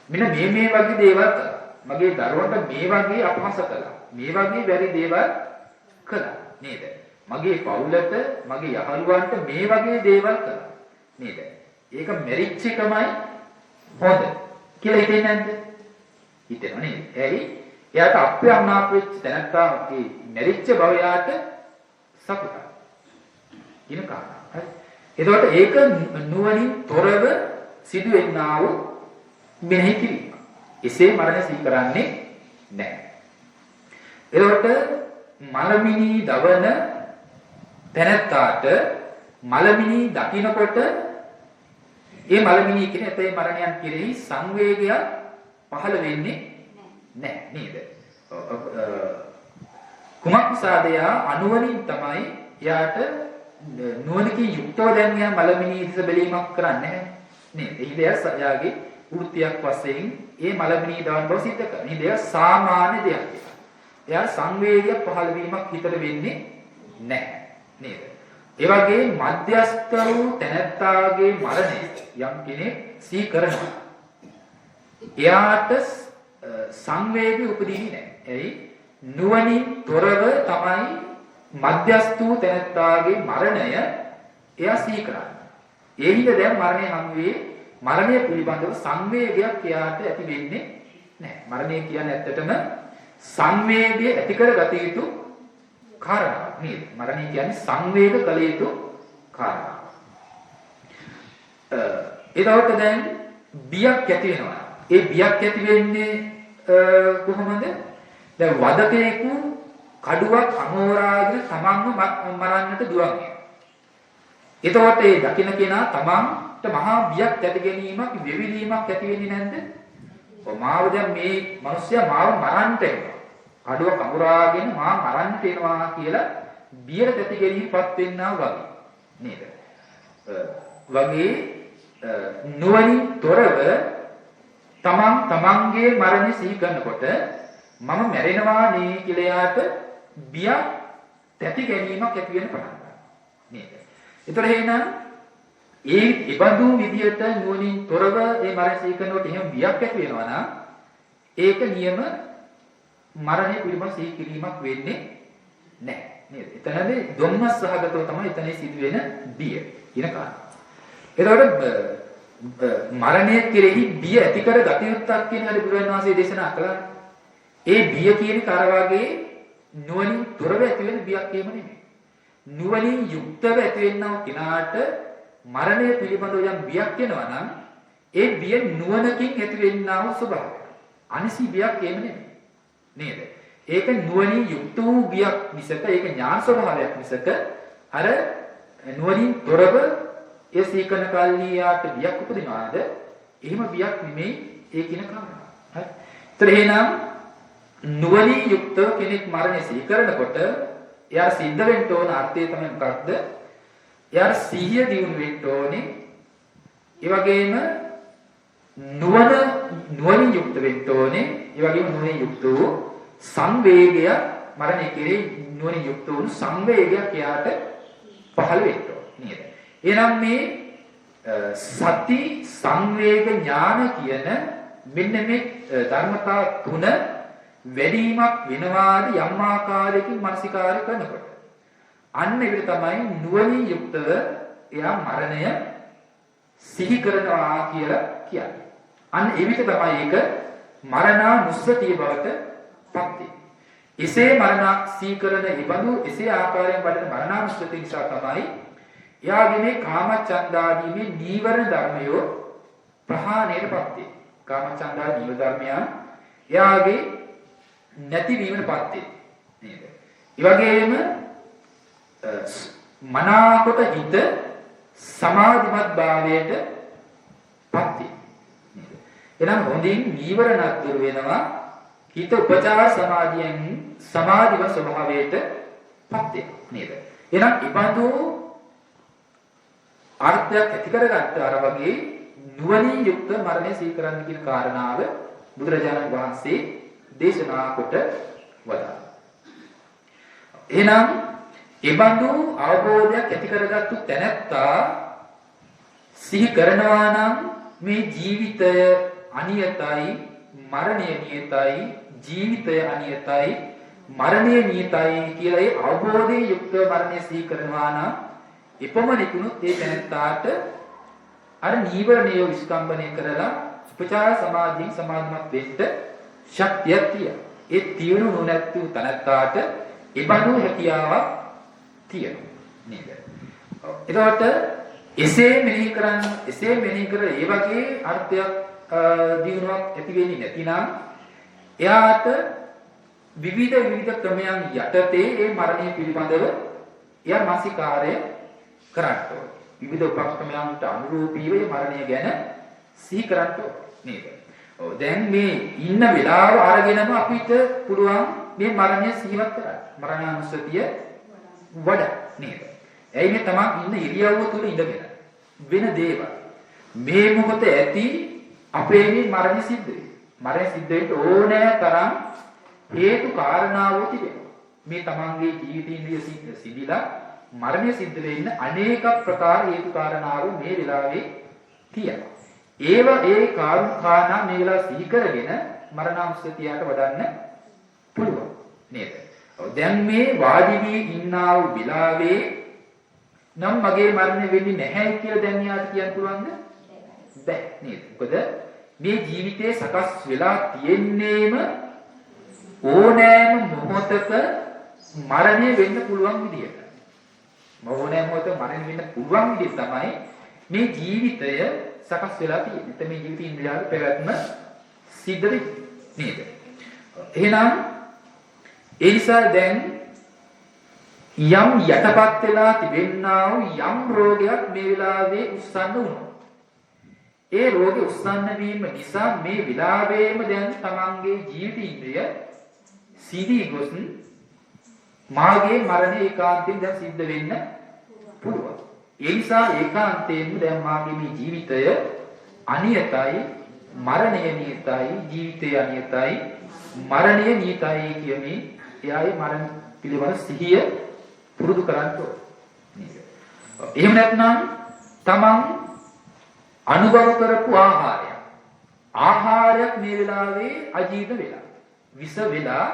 Speaker 1: මෙන්න මේ වගේ දේවල් කළා. මගේ දරුවන්ට මේ වගේ අපහාස කළා. මේ වගේ වැරදි දේවල් කළා. නේද? මගේ පවුලට මගේ යහළුවන්ට මේ වගේ දේවල් කළා. නේද? ඒක මෙරිච් එකමයි හොඳ කියලා හිතෙන්නේ නැද්ද? හිතෙනවා නේද? ඇයි? එයාට අපේ අමනාපෙච්ච තැනත්තාගේ මෙරිච්ච බව යාට සතුටක්. කියන කාරණා. හරි. එතකොට ඒක නුවණින් තොරව සිදුවෙන්නා වූ මෙනෙහි කිරීම. එසේ මරණය සිහි කරන්නේ නැහැ. එතකොට මලමිනි දවන තැනත්තාට මලමිනි දකින්නකොට ඒ මලමිනි කියන අපේ මරණයන් කෙරෙහි සංවේගයක් පහළ වෙන්නේ නැහැ නේද? කුමක් සාදයා අනුවණින් තමයි යාට නුවණකින් යුක්තව දැන් යා මලමිනි ඉස්ස බැලීමක් කරන්නේ නේද? ඒ යාගේ වෘත්තියක් වශයෙන් ඒ මලමිනි දවන බව සිද්ධ කරනවා. මේ දෙය සාමාන්‍ය දෙයක්. එයා සංවේගයක් පහළ වීමක් හිතට වෙන්නේ නැහැ නේද? ඒ වගේ මධ්‍යස්ථ වූ තැනැත්තාගේ මරණය යම් කෙනෙක් සිහි කරනවා. එයාට සංවේගය උපදින්නේ නැහැ. එයි නුවණින් තොරව තමයි මධ්‍යස්ථ වූ තැනැත්තාගේ මරණය එයා සිහි කරන්නේ. ඒ හින්දා දැන් මරණය හමුවේ මරණය පිළිබඳව සංවේගයක් එයාට ඇති වෙන්නේ නැහැ. මරණය කියන්නේ ඇත්තටම සංවේගය ඇති කරගත යුතු කාරණාවක් නේද? මරණය කියන්නේ සංවේග කළ යුතු කාරණාවක්. ඒකට දැන් බියක් ඇති වෙනවා. ඒ බියක් ඇති වෙන්නේ කොහොමද? දැන් වදකේකු කඩුවක් අමෝරාගෙන තමන්ව මරන්නට දුවන් යනවා. එතකොට ඒ දකින්න කෙනා තමන්ට මහා බියක් ඇති ගැනීමක් වෙවිලීමක් ඇති වෙන්නේ නැද්ද? මාව දැන් මේ මිනිස්සයා මාව මරන්නට එනවා. කඩුවක් අමුරාගෙන මා මරන්නට එනවා කියලා බියට ඇති ගැනීමපත් වෙන්නා වගේ නේද? වගේ නුවණින් තොරව තමන්ගේ මරණය සිහි කරනකොට මම මැරෙනවා නේ කියලා යාට බියක් ඇති ගැනීමක් ඇති වෙන පටන් ගන්නවා නේද? ඒතර එහෙනම් ඒ ඉබඳු විදියට නුවණින් තොරව මේ මරණය සිහි කරනකොට එහෙම බියක් ඇති වෙනවා නම් ඒක නියම මරණය පිළිබඳ සිහි කිරීමක් වෙන්නේ නැහැ නේද? එතනදී ධම්මස් සහගතව තමයි එතන සිදුවෙන බිය කියන කාරණා. එතකොට මරණය කෙරෙහි බිය ඇති කර ගත යුත්තක් කියන හැටි බුදුරජාණන් වහන්සේ දේශනා කළා. ඒ බිය කියන කාරවාගේ නුවණින් තොරව ඇති වෙන බියක් එහෙම නෙමෙයි. නුවණින් යුක්තව ඇති වෙනව කිනාට මරණය පිළිබඳව යම් බියක් එනවා නම් ඒ බිය නුවණකින් ඇති වෙන්නා වූ ස්වභාවය. අනිසි බියක් එහෙම නෙමෙයි. නේද? ඒක නුවණින් යුක්ත වූ බියක් මිසක ඒක ඥාන ස්වභාවයක් මිසක අර නුවණින් තොරව ඒ සීකන කල්ලියාට බියක් උපදිනවාද? එහෙම බියක් නෙමෙයි ඒ කියන කාරණා. හරි. ඒතර එහෙනම් නුවණින් යුක්තව කෙනෙක් මරණය සිහි කරනකොට එයා සිද්ධ වෙන්න ඕන අර්ථය තමයි මොකක්ද? එයා සිහිය දියුණු වෙන්න ඕනේ. ඒ වගේම නුවණින් යුක්ත වෙන්න ඕනේ. ඒ වගේම නුවණින් යුක්ත වූ සංවේගය මරණය කෙරෙහි නුවණින් යුක්ත වූ සංවේගයක් එයාට පහළ වෙන්න ඕනේ නේද? එහෙනම් මේ සති සංවේග ඥාන කියන මෙන්න මේ ධර්මතා තුන වැඩිමක් වෙනවාද යම් ආකාරයකින් මානසිකාරය කරනකොට අන්න ඒක තමයි නුවණින් යුක්තව එයා මරණය සිහි කරනවා කියලා කියන්නේ. අන්න ඒ විදිහ තමයි ඒක මරණානුස්සතිය බවට පත් වෙන්නේ. එසේ මරණ සිහි කරන ඉබඳු එසේ ආකාරයෙන් වඩන මරණානුස්සතිය නිසා තමයි එයාගේ මේ කාමචන්දාදී මේ නීවරණ ධර්මයෝ ප්‍රහාණයටපත් වෙන්නේ. කාමචන්දාදී නීවරණ ධර්මයන් එයාගේ නැති වීමටපත් වෙන්නේ නේද? ඒ වගේම මනාකොට හිත සමාධිමත් භාවයට පත් වෙන්නේ නේද? එහෙනම් හොඳින් නීවරණ අතුරු වෙනවා හිත උපචාර සමාධියෙන් සමාධිව ස්වභාවයට පත් වෙනවා නේද? එහෙනම් ඊබඳු අර්ථයක් ඇති කරගත්ත අර වගේ නුවණින් යුක්ත මරණය සිහි කරන්න කියන කාරණාව බුදුරජාණන් වහන්සේ දේශනා කොට වදාළා. එහෙනම් ඒ බඳු අවබෝධයක් ඇති කරගත්තු තැනැත්තා සිහි කරනවා නම් මේ ජීවිතය අනියතයි, මරණය නියතයි, ජීවිතය අනියතයි, මරණය නියතයි කියලා ඒ අවබෝධයෙන් යුක්තව මරණය සිහි කරනවා නම් එපමණිකුත් ඒ තැනැත්තාට අර නීවරණය විස්කම්බණය කරලා උපචාර සමාධියෙන් සමාධිමත් වෙන්න ශක්තියක් තියෙනවා. ඒ තියුණු නොනැති තැනැත්තාට ඒ බඳු හැකියාවක් තියෙනවා නේද? එතකොට එසේ මෙනෙහි කර ඒ වගේ අර්ථයක් දිනුවක් ඇති වෙන්නේ නැතිනම් එයාට විවිධ ක්‍රමයන් යටතේ ඒ මරණය පිළිබඳව එයා මානසිකාරය කරන්න ඕනේ. විවිධ උපක්‍රමයන්ට අනුරූපීව මේ මරණය ගැන සිහි කරන්න ඕනේ නේද? ඔව් දැන් මේ ඉන්න වෙලාව අරගෙනම අපිට පුළුවන් මේ මරණය සිහිවත් කරන්න. මරණානුස්සතිය වඩා නේද? එයි මේ තමන් ඉන්න ඉරියව්ව තුල ඉඳගෙන වෙන දේවල් මේ මොහොත ඇති අපේ මේ මරණය සිද්ධ වෙයි. මරණය සිද්ධ වෙන්න ඕනෑ තරම් හේතු කාරණාවෝ තිබෙනවා. මේ තමන්ගේ ජීවිතේන්ද්‍රිය සිද්ධිලා මරණය සිද්ධ වෙන්න අනේක ප්‍රකාර හේතු කාරණාවෝ මේ වෙලාවේ තියෙනවා. ඒ කාරණා මේ වෙලාව සිහි කරගෙන මරණානුස්සතියට වඩන්න පුළුවන් නේද? දැන් මේ වාඩි වී ඉන්නා වූ වෙලාවේ නම් මගේ මරණය වෙන්නේ නැහැ කියලා දැන් යාට කියන්න පුළුවන්ද? බැහැ නේද? මොකද මේ ජීවිතේ සකස් වෙලා තියෙන්නේම ඕනෑම මොහොතක මරණය වෙන්න පුළුවන් විදියට. ඕනෑම මොහොතක මරණය වෙන්න පුළුවන් විදිය තමයි මේ ජීවිතය සකස් වෙලා තියෙන්නේ. මේ ජීවිතේ ඉන්ද්‍රියාවල පැවැත්ම සිද්ධ වෙන්නේ නේද? එහෙනම් ඒ නිසා දැන් යම් යටපත් වෙලා තිබෙනා වූ යම් රෝගයක් මේ වෙලාවේ උස්සන්න වුණා. ඒ රෝගේ උස්සන්න වීම නිසා මේ විලාපේම දැන් තමන්ගේ ජීවිත ඉන්ද්‍රිය සීදී ගොස් මාගේ මරණය ඒකාන්තයෙන් දැන් සිද්ධ වෙන්න පුළුවන්. ඒ නිසා ඒකාන්තයෙන්ම දැන් මාගේ මේ ජීවිතය අනියතයි, මරණය නියතයි, ජීවිතය අනියතයි, මරණය නියතයි කියමින් එයාගේ මරණ පිළිබඳ සිහිය පුරුදු කරන්න ඕනේ. එහෙම නැත්නම් තමන් අනුභව කරපු ආහාරයක් මේ වෙලාවේ අජීර්ණ වෙලා විස වෙලා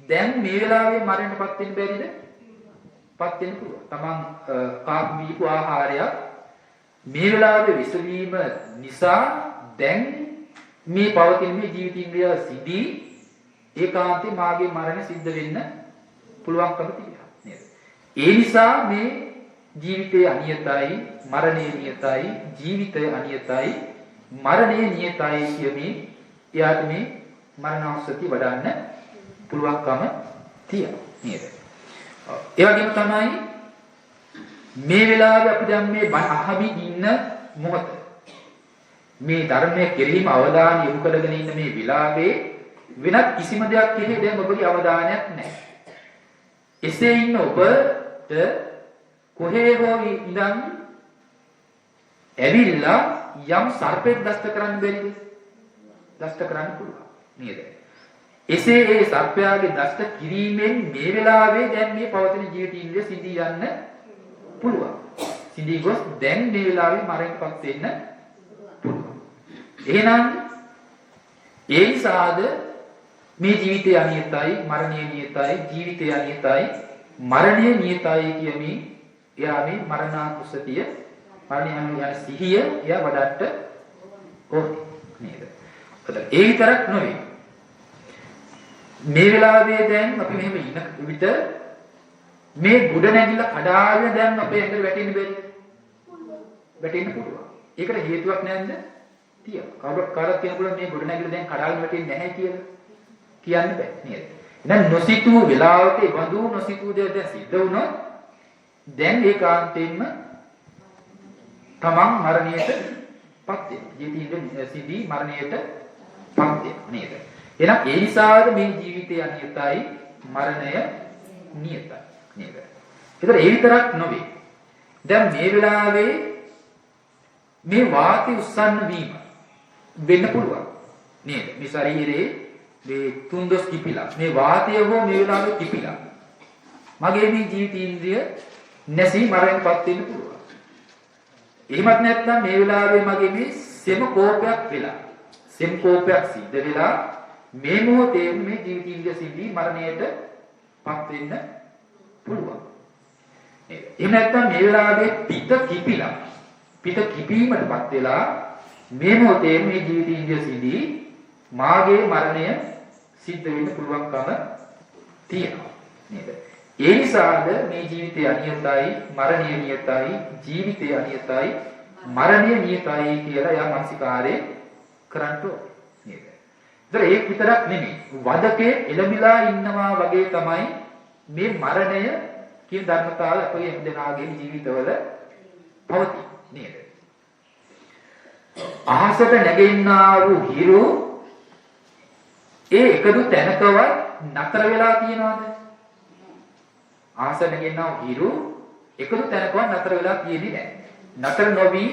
Speaker 1: දැන් මේ වෙලාවේ මරණයටපත් වෙන්න බැරිද? පත් වෙන්න පුළුවන්. තමන් කාපු ආහාරයක් මේ වෙලාවේ විස වීම නිසා දැන් මේ පවතින මේ ජීවිතින්ද්‍රිය සිදී ඒකාන්තේ මාගේ මරණය සිද්ධ වෙන්න පුළුවන්කම තියෙනවා නේද? ඒ නිසා මේ ජීවිතය අනියතයි, මරණය නියතයි, ජීවිතය අනියතයි, මරණය නියතයි කියමින් එයාට මේ මරණානුස්සතිය වඩන්න පුළුවන්කම තියෙනවා නේද? ඒ වගේම තමයි මේ වෙලාවේ අපි දැන් මේ බණ අහමින් ඉන්න මොහොත මේ ධර්මයේ කෙරෙහිම අවධානය යොමු කරගෙන ඉන්න මේ වෙලාවේ වෙනත් කිසිම දෙයක් කෙරෙහි දැන් ඔබගේ අවධානයක් නැහැ. එසේ ඉන්න ඔබට කොහේ හෝ ඉඳන් ඇවිල්ලා යම් සර්පෙක් දෂ්ට කරන්න බැරිද? දෂ්ට කරන්න පුළුවන් නේද? එසේ ඒ සර්පයාගේ දෂ්ට කිරීමෙන් මේ වෙලාවේ දැන් මේ පවතින ජීවිත ඉන්ද්‍රිය සිඳී යන්න පුළුවන්. සිඳී ගොස් දැන් මේ වෙලාවේ මරණයටපත් වෙන්න පුළුවන්. එහෙනම් ඒ නිසාද මේ ජීවිතය අනියතයි, මරණය නියතයි, ජීවිතය අනියතයි, මරණය නියතයි කියමින් එයා මේ මරණානුස්සතිය මරණය යන සිහිය එයා වඩට ඕනේ නේද? ඒ විතරක් නෙවෙයි. මේ වෙලාවේ දැන් අපි මෙහෙම ඉන්න විට මේ ගොඩ නැගිලා කඩාගෙන දැන් අපේ ඇඟට වැටෙන්න බැරිද? වැටෙන්න පුළුවන්. ඒකට හේතුවක් නැද්ද? තියෙනවා. කාටවත් කියන්න පුළුවන් මේ ගොඩ නැගිලා දැන් කඩාගෙන වැටෙන්නේ නැහැ කියලා. කියන්න බෑ නේද? එහෙනම් නොසිතූ වෙලාවක ඒ බඳු නොසිතූ දේ දැන් සිද්ධ වුණොත් දැන් ඒකාන්තයෙන්ම තමන් මරණයටපත් වෙනවා. ජීවිතයේ සිදී මරණයටපත් වෙනවා නේද? එහෙනම් ඒ නිසාද මේ ජීවිතය අනියතයි, මරණය නියතයි නේද? ඒතර ඒ විතරක් නොවේ. දැන් මේ වෙලාවේ මේ වාතය උස්සන්න වීම වෙන්න පුළුවන් නේද? මේ ශරීරයේ මේ තුන්දොස් කිපිලා මේ වාතය හෝ මේ වෙලාවේ කිපිලා මගේ මේ ජීවිතීන්ද්‍රිය නැසී මරණයටපත් වෙන්න පුළුවන්. එහෙමත් නැත්නම් මේ වෙලාවේ මගේ මේ සෙම කෝපයක් වෙලා සෙම් කෝපයක් සිද්ධ වෙලා මේ මොහොතේ මේ ජීවිතීන්ද්‍රිය සිද්ධී මරණයටපත් වෙන්න පුළුවන්. එහෙම නැත්නම් මේ වෙලාවේ පිට කිපීමටපත් වෙලා මේ මොහොතේ මේ ජීවිතීන්ද්‍රිය සිද්ධී මාගේ මරණය සිද්ධ වෙන්න පුළුවන්කම තියෙනවා නේද? ඒ නිසාද මේ ජීවිතය අනියතයි, මරණය නියතයි, ජීවිතය අනියතයි, මරණය නියතයි කියලා යා මානසිකාරේ කරන්න ඕනේ නේද? ඒතර ඒක විතරක් නෙමෙයි. වදකේ එළඹිලා ඉන්නවා වගේ තමයි මේ මරණය කියන ධර්මතාවය අපේ හැමදෙනාගේ ජීවිතවල පවතී නේද? අහසට නැගෙන්නා වූ හිරු ඒ එකදු තැනකවත් නතර වෙලා තියනවද? අහසට නැගෙන්නා වූ හිරු එකදු තැනකවත් නතර වෙලා තියෙන්නේ නැහැ. නතර නොවි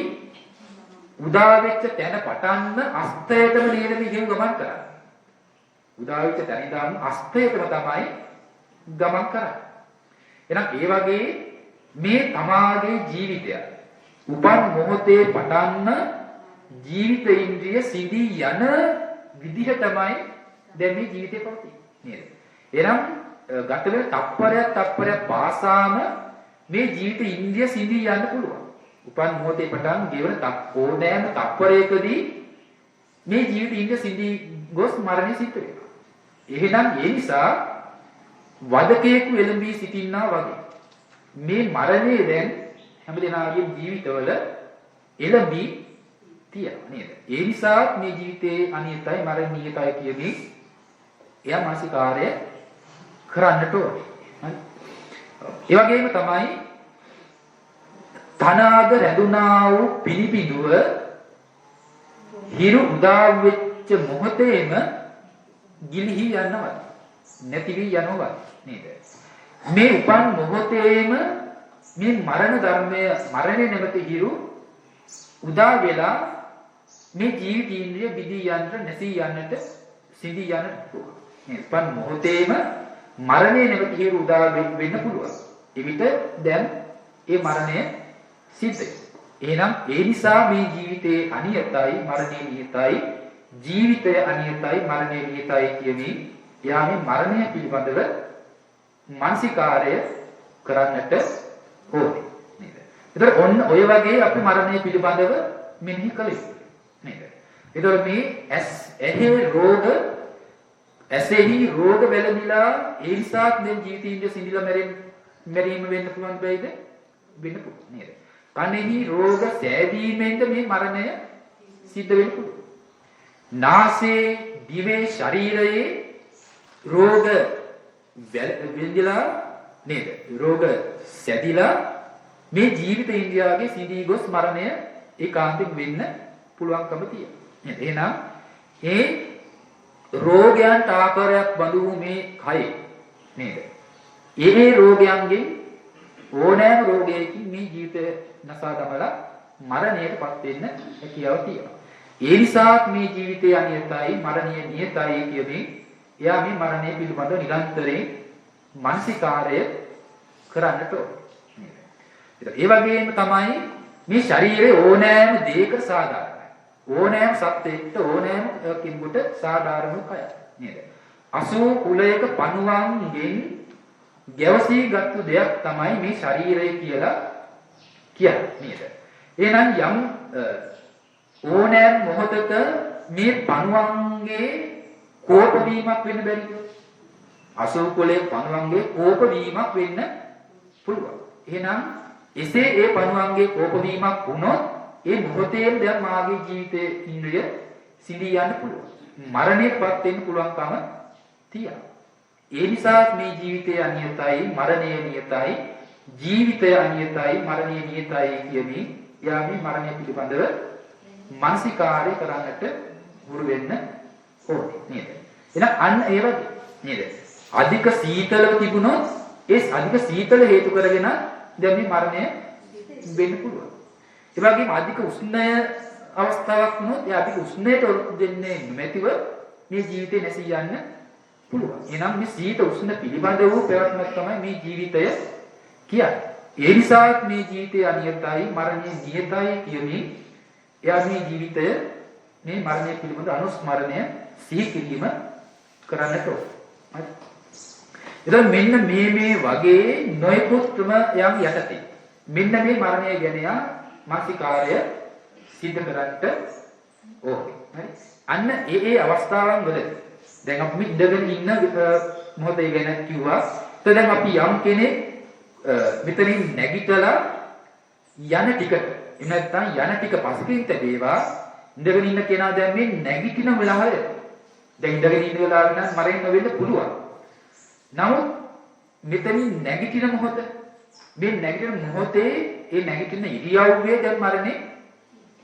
Speaker 1: උදා වෙච්ච තැන පටන්න අස්තයටම නේද මේ හිරු ගමන් කරන්නේ. උදා වෙච්ච තැන ඉඳන් අස්තයටම තමයි ගමන් කරන්නේ. එහෙනම් ඒ වගේ මේ තමාගේ ජීවිතය උපන් මොහොතේ පටන්න ජීවිත ඉන්ද්‍රිය සිඳී යන විදිහ තමයි දැන් මේ ජීවිතේ පවතින්නේ නේද? එහෙනම් ගත වෙන තප්පරයක් පාසාම මේ ජීවිත ඉන්ද්‍රිය සිඳී යන්න පුළුවන්. උපන් මොහොතේ පටන් ගෙවන ඕනෑම තප්පරයකදී මේ ජීවිත ඉන්ද්‍රිය සිඳී ගොස් මරණය සිද්ධ වෙනවා. එහෙනම් ඒ නිසා වදකේක එළඹී සිටින්නා වගේ මේ මරණය දැන් හැමදෙනාගේ ජීවිතවල එළඹී තියෙනවා නේද? ඒ නිසා මේ ජීවිතේ අනියතයි මරණය නියතයි කියමින් එයා මානසිකාරය කරන්නට ඕනේ. හරි. ඒ වගේම තමයි තනාද රැඳුනා වූ පිළිබිඳුව හිරු උදා වෙච්ච මොහොතේම ගිලිහි යනවා. නැති වී යනවා නේද? මේ උපන් මොහොතේම මේ මරණ ධර්මය මරණය නැමැති හිරු උදා වෙලා මේ ජීවිතීන්ද්‍රිය බිදී යන්නට නැසී යන්නට සිඳී යන්නට පුළුවන්. මේ උපන් මොහොතේම මරණය නැමැති හිරු උදා වෙන්න පුළුවන්. එවිට දැන් ඒ මරණය සිද්ධ වෙනවා. එහෙනම් ඒ නිසා මේ ජීවිතේ අනියතයි මරණය නියතයි ජීවිතය අනියතයි මරණය නියතයි කියමින් එයා මේ මරණය පිළිබඳව මානසිකාරය කරන්නට ඕනේ නේද? ඒතර ඔන්න ඔය වගේ අපි මරණය පිළිබඳව මෙනෙහි කළ යුතුයි නේද? ඒතර මේ ඇසෙහි රෝග වැළඳිලා ඒ නිසා දැන් ජීවිතින්ද සිඳිලා මැරීම වෙන්න පුළුවන් වෙයිද? වෙන්න පුළුවන් නේද? කනෙහි රෝග සෑදීමෙන්ද මේ මරණය සිද්ධ වෙන්න පුළුවන්. නාසයේ දිවේ ශරීරයේ රෝග වැළඳිලා නේද? රෝග සැදිලා මේ ජීවිත ඉන්ද්‍රියාගේ සිඳී ගොස් මරණය ඒකාන්තයෙන් වෙන්න පුළුවන්කම තියෙනවා. නේද? එහෙනම් ඒ රෝගයන්ට ආකාරයක් බඳු මේ කය නේද? ඒ රෝගයන්ගෙන් ඕනෑම රෝගයකින් මේ ජීවිතය නසා දමලා මරණයටපත් වෙන්න හැකියාව තියෙනවා. ඒ නිසා මේ ජීවිතය අනියතයි මරණය නියතයි කියමින් එයා මේ මරණය පිළිබඳව නිරන්තරයෙන් මානසිකාරය කරන්නට ඕනේ. ඒ වගේම තමයි මේ ශරීරයේ ඕනෑම දෙයක සාධාරණයි. ඕනෑම සත්‍යයකට ඕනෑම කිඹුට සාධාරණ කය නේද? 80 කුලයක පණුවන්ගෙන් ගැවසී ගත්තු දෙයක් තමයි මේ ශරීරය කියලා කියන්නේ නේද? එහෙනම් යම් ඕනෑම මොහොතක මේ පණුවන්ගේ කෝප වීමක් වෙන්න බැරිද? 80 කුලයේ පණුවන්ගේ කෝප වීමක් වෙන්න පුළුවන්. එහෙනම් එසේ ඒ පණුවන්ගේ කෝප වීමක් වුණොත් ඒ මොහොතේම දැන් මාගේ ජීවිතයේ ඉන්ද්‍රිය සිඳී යන්න පුළුවන්. මරණයටපත් වෙන්න පුළුවන්කම තියෙනවා. ඒ නිසා මේ ජීවිතය අනියතයි මරණය නියතයි ජීවිතය අනියතයි මරණය නියතයි කියමින් යාමේ මරණය පිළිබඳව මානසිකාරය කරන්නට ගුරු වෙන්න ඕනේ නේද? එහෙනම් අන්න ඒ වගේ නේද? අධික සීතල තිබුණොත් ඒ අධික සීතල හේතු කරගෙන දැන් මේ මරණය වෙන්න පුළුවන්. ඒ වගේම අධික උෂ්ණය අවස්ථාවක් වුණොත් ඒ අධික උෂ්ණයට දෙන්නේ නැතිව මේ ජීවිතේ නැසී යන්න පුළුවන්. එහෙනම් මේ සීත උෂ්ණ පිළිබඳ වූ ප්‍රවත්මක් තමයි මේ ජීවිතය කියන්නේ. ඒ නිසා මේ ජීවිතය අනියතයි, මරණය නියතයි කියමින් එයා මේ ජීවිතය මේ මරණය පිළිබඳ අනුස්මරණය සිහි කිරීම කරන්නට ඕන. හරි. එතකොට මෙන්න මේ වගේ නොයෙකුත් ක්‍රමයන් යටතේ මෙන්න මේ මරණය ගැන යා මානසිකාර්ය සිද්ධ කරන්නට ඕනේ. හරි. අන්න ඒ අවස්ථාවන් වලදී දැන් අපි ඉඳගෙන ඉන්න මොහොතේ ගැන කිව්වා. તો දැන් අපි යම් කෙනෙක් මෙතනින් නැගිටලා යන ටිකට එහෙම නැත්නම් යන ටික පසුකින් තැබේවා ඉඳගෙන ඉන්න කෙනා දැන් මේ නැගිටින වෙලාවය දැන් ඉඳගෙන ඉන්න වෙලාව නම් මරෙන්න වෙන්න පුළුවන්. නමුත් මෙතනින් නැගිටින මොහොත මේ නැගිටින මොහොතේ ඒ නැගිටින ඉරියව්වේ දැන් මරණය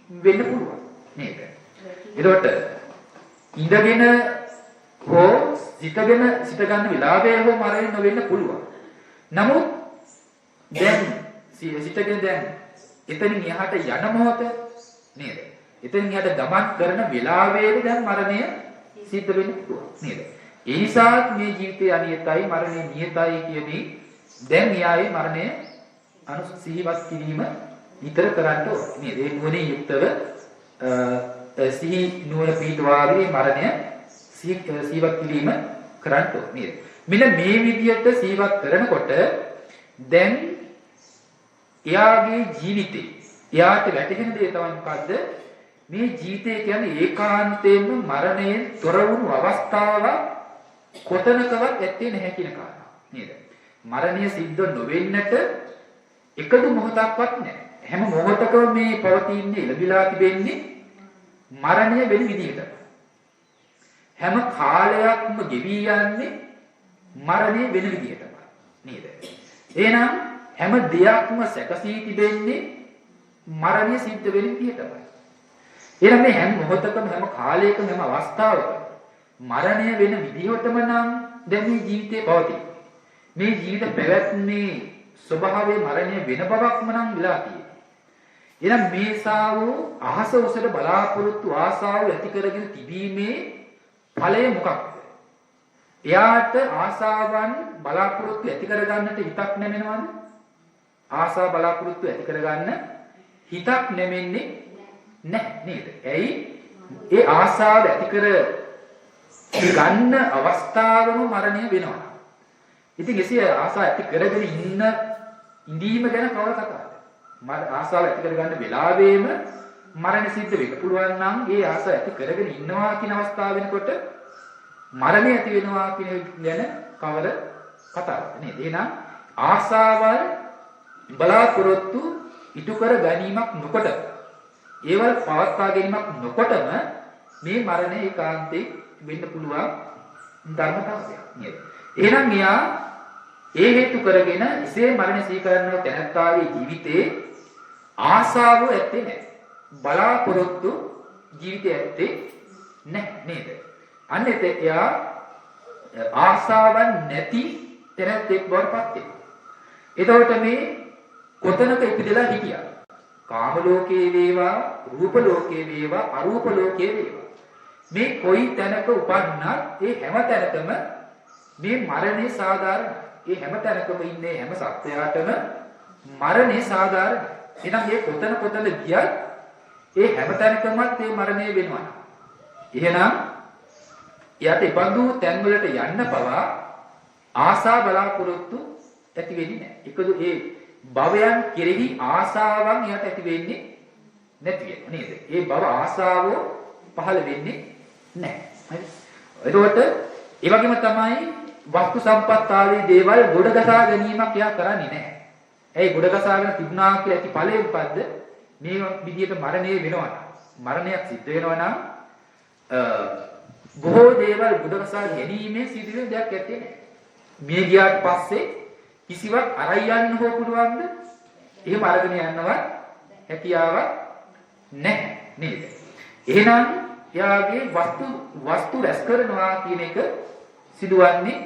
Speaker 1: වෙන්න පුළුවන් නේද? එතකොට ඉඳගෙන හෝ සිට ගන්න වෙලාවේ හෝ මරණය වෙන්න පුළුවන්. නමුත් දැන් සිටගෙන දැන් එතනින් එහාට යන මොහොත නේද? එතනින් එහාට ගමන් කරන වෙලාවේදී දැන් මරණය සිද්ධ වෙන්න පුළුවන් නේද? ඒ නිසා මේ ජීවිතය අනියතයි මරණය නියතයි කියමින් දැන් න්යායේ මරණය අනුසිහිවත් කිරීම විතර කරන්න ඕනේ නේද? ඒ නුවණින් යුක්තව සිහි නුවණ පිටවාගේ මරණය සිහිවත් කිරීම කරන්න ඕනේ නේද? මෙන්න මේ විදිහට සිහිවත් කරනකොට දැන් එයාගේ ජීවිතේ එයාට වැටහෙන දේ තමයි මොකද්ද? මේ ජීවිතය කියන්නේ ඒකාන්තයෙන්ම මරණයෙන් තොර වුණු අවස්ථාවක් කොතනකවත් ඇත්තේ නැහැ කියන කාරණා නේද? මරණය සිද්ධ නොවෙන්නට එකදු මොහොතක්වත් නැහැ. හැම මොහොතකම මේ පවතින්නේ ලැබිලා තිබෙන්නේ මරණය වෙන විදිහට. හැම කාලයක්ම ගෙවි යන්නේ මරණය වෙන විදිහටම නේද? එහෙනම් හැම දෙයක්ම සැකසී තිබෙන්නේ මරණය සිද්ධ වෙන විදිහටමයි. එහෙනම් මේ හැම මොහොතකම හැම කාලයකම හැම අවස්ථාවකම මරණය වෙන විදිහටම නම් දැන් මේ ජීවිතේ පවතී. මේ ජීවිත පැවැත්මේ ස්වභාවයේ මරණය වෙන බවක්ම නම් වෙලා තියෙන්නේ. එහෙනම් මේ සාව අහස උසට බලාපොරොත්තු ආසාව ඇති කරගෙන තිබීමේ ඵලය මොකක්ද? එයාට ආසාවන් බලාපොරොත්තු ඇති කරගන්නට හිතක් නැමෙනවද? ආසා බලාපොරොත්තු ඇති කරගන්න හිතක් නැමෙන්නේ නැහැ නේද? ඇයි? ඒ ආසාව ඇති කර ගන්න අවස්ථාවම මරණය වෙනවා. ඉතින් එසේ ආසාව ඇති කරගෙන ඉඳීම ගැන කවර කතාවද? ආසාව ඇති කරගන්න වෙලාවෙම මරණය සිද්ධ වෙන්න පුළුවන් නම් ඒ ආසාව ඇති කරගෙන ඉන්නවා කියන අවස්ථාව වෙනකොට මරණය ඇති වෙනවා කියන ගැන කවර කතාවද නේද? එහෙනම් ආසාවල් බලාපොරොත්තු ඉටු කර ගැනීමක් නොකොට ඒවල් පවත්වා ගැනීමක් නොකොටම මේ මරණය ඒකාන්තයෙන් වෙන්න පුළුවන් ධර්මතාවයක් නේද? එහෙනම් එයා ඒ හේතු කරගෙන ඉසේ මරණය සීකරන තැනැත්තාගේ ජීවිතේ ආසාව ඇත්තේ නැහැ. බලාපොරොත්තු ජීවිතේ ඇත්තේ නැහැ නේද? අන්න එයා ආසාවන් නැති තැනැත්තෙක් බවට පත් වෙනවා. එතකොට මේ කොතනක ඉපදලා හිටියා? කාම ලෝකයේ වේවා, රූප ලෝකයේ වේවා, අරූප ලෝකයේ වේවා. මේ කොයි තැනක උපන්නත් ඒ හැම තැනකම මේ මරණය සාධාරණයි. ඒ හැම තැනකම ඉන්නේ හැම සත්වයාටම මරණය සාධාරණයි. එහෙනම් මේ කොතන ගියත් ඒ හැම තැනකමත් මේ මරණය වෙනවා. එහෙනම් එයාට ඉබඳු තැන් වලට යන්න පවා ආසා බලාපොරොත්තු ඇති වෙන්නේ නැහැ. ඒකද ඒ භවයන් කෙරෙහි ආසාවන් එයාට ඇති වෙන්නේ නැති වෙනවා නේද? ඒ භව ආසාව පහළ වෙන්නේ නැහැ. හරි. එතකොට ඒ වගේම තමයි වස්තු සම්පත් ආදී දේවල් ගොඩගසා ගැනීමක් එයා කරන්නේ නැහැ. ඒ ගොඩගසාගෙන තිබුණා කියලා ඇති ඵලය මොකද්ද? මේ විදිහට මරණය වෙනවා. මරණයක් සිද්ධ වෙනවා නම් බොහෝ දේවල් ගොඩගසා ගැනීමේ සිදුවෙන දෙයක් ඇත්තේ නැහැ. මේ ගියාට පස්සේ කිසිවක් අරයි යන්න හෝ පුළුවන්ද? එහෙම අරගෙන යන්නවත් හැකියාවක් නැහැ නේද? එහෙනම් එයාගේ වස්තු රැස් කරනවා කියන එක සිදුවන්නේ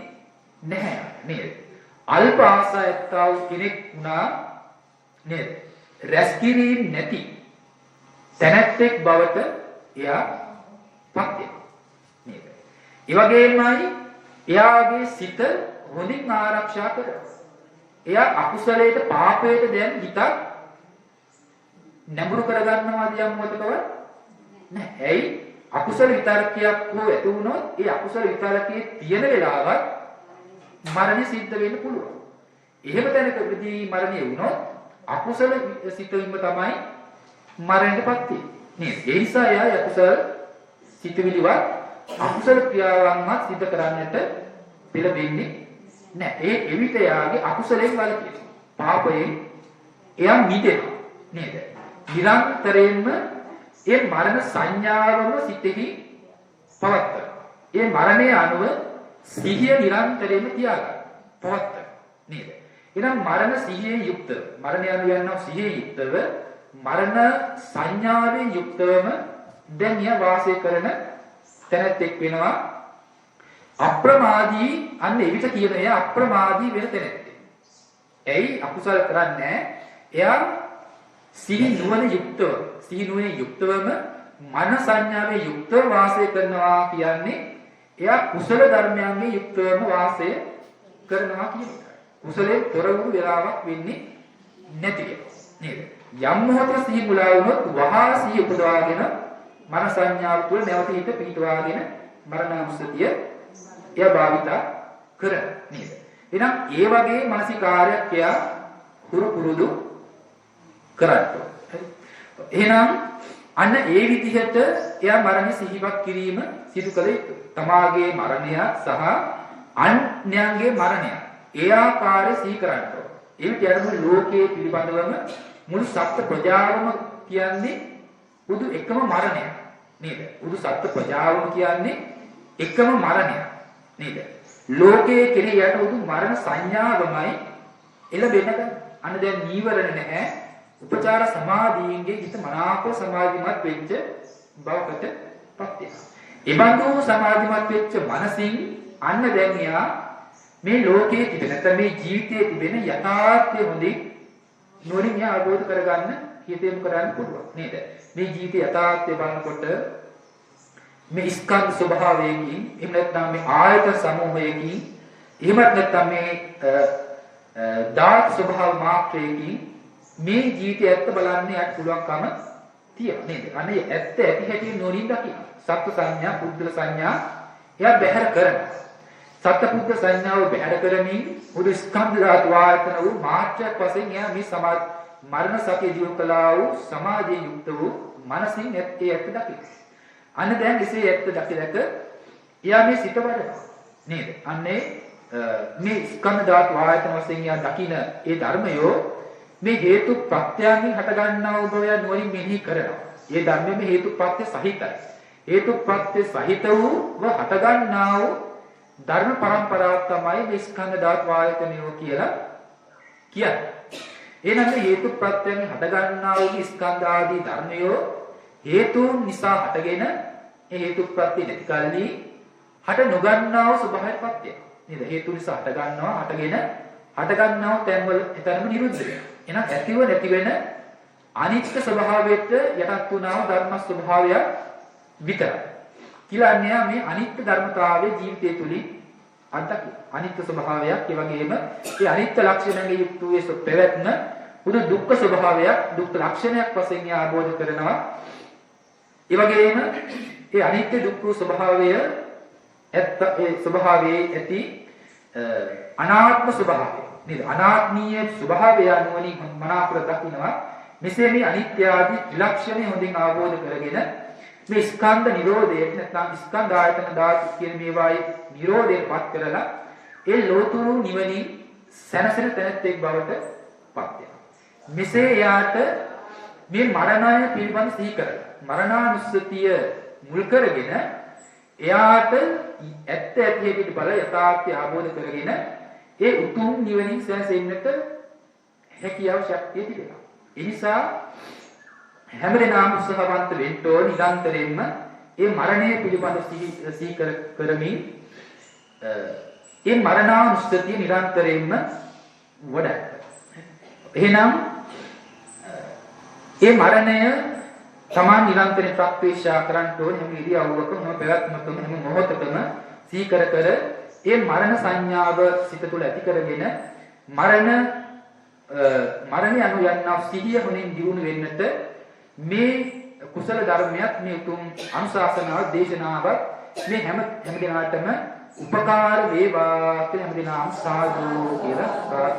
Speaker 1: නැහැ නේද? අල්ප ආසයත්තා වූ කෙනෙක් වුණා නේද? රැස් කිරීම නැති තැනැත්තෙක් බවට එයා පත් වෙනවා නේද? ඒ වගේමයි එයාගේ සිත හොඳින් ආරක්ෂා කරනවා. එයා අකුසලයට පාපයට දැන් හිතක් නැඹුරු කරගන්නවාද යම් මොකටවත් නැහැ. ඇයි? අකුසල විතරකයක් හෝ ඇති වුණොත් ඒ අකුසල විතරකයේ තියෙන වෙලාවත් මරණය සිද්ධ වෙන්න පුළුවන්. එහෙම තැනකදී මරණය වුණොත් අකුසල සිතින්ම තමයි මරණයටපත් වෙන්නේ. නේද? ඒ නිසා එයා අකුසල සිතවිලිවත් අකුසල ක්‍රියාවන්වත් සිදු කරන්නට පෙළඹෙන්නේ නැහැ. ඒ එවිට එයාගේ අකුසලයෙන් වළකිනවා. පාපයෙන් එයා මිදෙනවා. නේද? නිරන්තරයෙන්ම ඒ මරණ සංඥාවම සිතෙහි පවත්තන. ඒ මරණය අනුව සිහිය නිරන්තරයෙන්ම තියාගන්න. පවත්තන. නේද? එහෙනම් මරණ සිහියේ යුක්තව මරණය අනුව යනවා සිහියේ යුක්තව මරණ සංඥාවේ යුක්තවම දැන් යා වාසය කරන තැනත් එක් වෙනවා. අප්‍රමාදී අන්න එවිට කියන එයා අප්‍රමාදී වෙන තැනත්. ඇයි අකුසල කරන්නේ? එයා සිහි නුවණ යුක්තවම මන සංඥාවේ යුක්තව වාසය කරනවා කියන්නේ එයා කුසල ධර්මයන්ගේ යුක්තවම වාසය කරනවා කියන එක. කුසලයෙන් තොර වූ වෙලාවක් වෙන්නේ නැති එක. නේද? යම් මොහොතක සිහි මුලා වුණොත් වහා සිහි උපදවාගෙන මන සංඥාව තුළ නැවත හිත පිහිටවාගෙන මරණානුස්සතිය එයා භාවිත කරන නේද? එහෙනම් ඒ වගේ මානසිකාරයක් එයා පුරුදු කරන්නේ. එහෙනම් අන්න ඒ විදිහට එයා මරණය සිහිපත් කිරීම සිදු කළ යුතුයි. තමාගේ මරණය සහ අන්‍යයන්ගේ මරණය ඒ ආකාරයෙන් සිහි කරන්න ඕන. ඒ කියන්නේ ලෝකයේ පිළිබඳවම මුළු සත්ත්ව ප්‍රජාවම කියන්නේ බුදු එකම මරණය නේද? බුදු සත්ත්ව ප්‍රජාවම කියන්නේ එකම මරණය නේද? ලෝකයේ කෙරෙහි යට බුදු මරණ සංඥාවමයි එළබෙන්න. අන්න දැන් නීවරණ නැහැ. උපචාර සමාධියන්ගේ හිත මනාප සමාධිමත් වෙච්ච බවකට පත් වෙනවා. ඒ බඳු සමාධිමත් වෙච්ච මනසින් අන්න දැන් යා මේ ලෝකයේ තිබෙන නැත්නම් මේ ජීවිතයේ තිබෙන යථාර්ථය හොඳින් නුවණින් යා අවබෝධ කරගන්න හිතේම කරන්න පුළුවන් නේද? මේ ජීවිතයේ යථාර්ථය බලනකොට මේ ස්කන්ධ ස්වභාවයකින් එහෙම නැත්නම් මේ ආයතන සමූහයකින් එහෙම නැත්නම් මේ ධාතු ස්වභාව මාත්‍රයකින් මේ ජීවිතය ඇත්ත බලන්න යට පුළුවන්කම තියෙනවා නේද? අනේ ඇත්ත ඇති හැටි නොනින් දකින්න. සත්ත්ව සංඥා, පුද්ගල සංඥා එයා බැහැර කරනවා. සත්ත්ව පුද්ගල සංඥාව බැහැර කරමින් මුළු ස්කන්ධ ධාතු ආයතන වූ මාත්‍රයක් වශයෙන් එයා මේ මරණ සතිය දියුණු කළා වූ සමාධිය යුක්ත වූ මනසින් ඇත්ත දකින්න. අන්න දැන් එසේ ඇත්ත දකිලක එයා මේ සිත වඩනවා නේද? අන්නේ මේ ස්කන්ධ ධාතු ආයතන වශයෙන් එයා දකින ඒ ධර්මයෝ මේ හේතු ප්‍රත්‍යයෙන් හට ගන්නා වූ බව නුවණින් මෙහි කරනවා. ඒ ධර්මයේ මේ හේතු ප්‍රත්‍ය සහිතයි. හේතු ප්‍රත්‍ය සහිත වූ හට ගන්නා වූ ධර්ම පරම්පරාව තමයි මේ ස්කන්ධ ධාතු ආයතනයෝ කියලා කියන්නේ. එනනම් මේ හේතු ප්‍රත්‍යයෙන් හට ගන්නා වූ ස්කන්ධ ආදී ධර්මයෝ හේතුන් නිසා හටගෙන ඒ හේතු ප්‍රත්‍ය නැති කල්ලි හට නොගන්නා වූ ස්වභාවය ප්‍රත්‍ය. නේද? හේතු නිසා හට ගන්නවා හටගෙන හට ගන්නා වූ තැන්වල එතනම නිරුද්ධ වෙනවා. එහෙනම් ඇතිව නැති වෙන අනිත්‍ය ස්වභාවයට යටත් වුණා වූ ධර්ම ස්වභාවය විතරයි. කියන්නේ මේ අනිත්‍ය ධර්මතාවයේ ජීවිතය තුලින් අත්දකින්න. අනිත්‍ය ස්වභාවයක් ඒ වගේම ඒ අනිත්‍ය ලක්ෂණයන්ගේ යුක්ත වූ පැවැත්ම බුදු දුක්ඛ ස්වභාවයක් දුක්ඛ ලක්ෂණයක් වශයෙන් ආબોධ කරනවා. ඒ වගේම ඒ අනිත්‍ය දුක්ඛ ස්වභාවය ඇත්ත ඒ ස්වභාවයේ ඇති අනාත්ම ස්වභාවය නේද? අනාත්මීය ස්වභාවය අනුවණින් මනාපර දකින්නවා. මෙසේ මේ අනිත්‍ය ආදී ත්‍රිලක්ෂණය හොඳින් අවබෝධ කරගෙන මේ ස්කන්ධ නිරෝධයට නැත්නම් ස්කන්ධ ආයතන ධාතු කියන මේවායේ නිරෝධයට පත් කරලා ඒ ලෝතුරු නිවනින් සැනසෙන තැනත් එක් බවට පත් වෙනවා. මෙසේ යාට මේ මරණය පිළිබඳ සිහි කරලා මරණානුස්සතිය මුල් කරගෙන එයාට ඇත්ත ඇති හැටි බල යථාර්ථය අවබෝධ කරගෙන ඒ උතුම් නිවනින් සැනසෙන්නට හැකියාව ශක්තිය තිබෙනවා. ඒ නිසා හැමදෙනාම උත්සාහවන්ත වෙන්න ඕන නිරන්තරයෙන්ම ඒ මරණය පිළිබඳ සිහි කරමින් ඒ මරණානුස්සතිය නිරන්තරයෙන්ම වඩන්න. එහෙනම් ඒ මරණය තමන් නිරන්තරයෙන් ප්‍රත්‍යක්ෂ කරන්න ඕන හැම ඉරියව්වකම හැම පැවැත්මකම හැම මොහොතකම සිහි කර ඒ මරණ සංඥාව සිත තුළ ඇති කරගෙන මරණය අනු යන්නා සිහිය හොනින් දියුණු වෙන්නට මේ කුසල ධර්මයක් මේ උතුම් අනුශාසනාව දේශනාවක් මේ හැම දිනාටම උපකාර වේවා කියලා හැම දිනම සාදු කියලා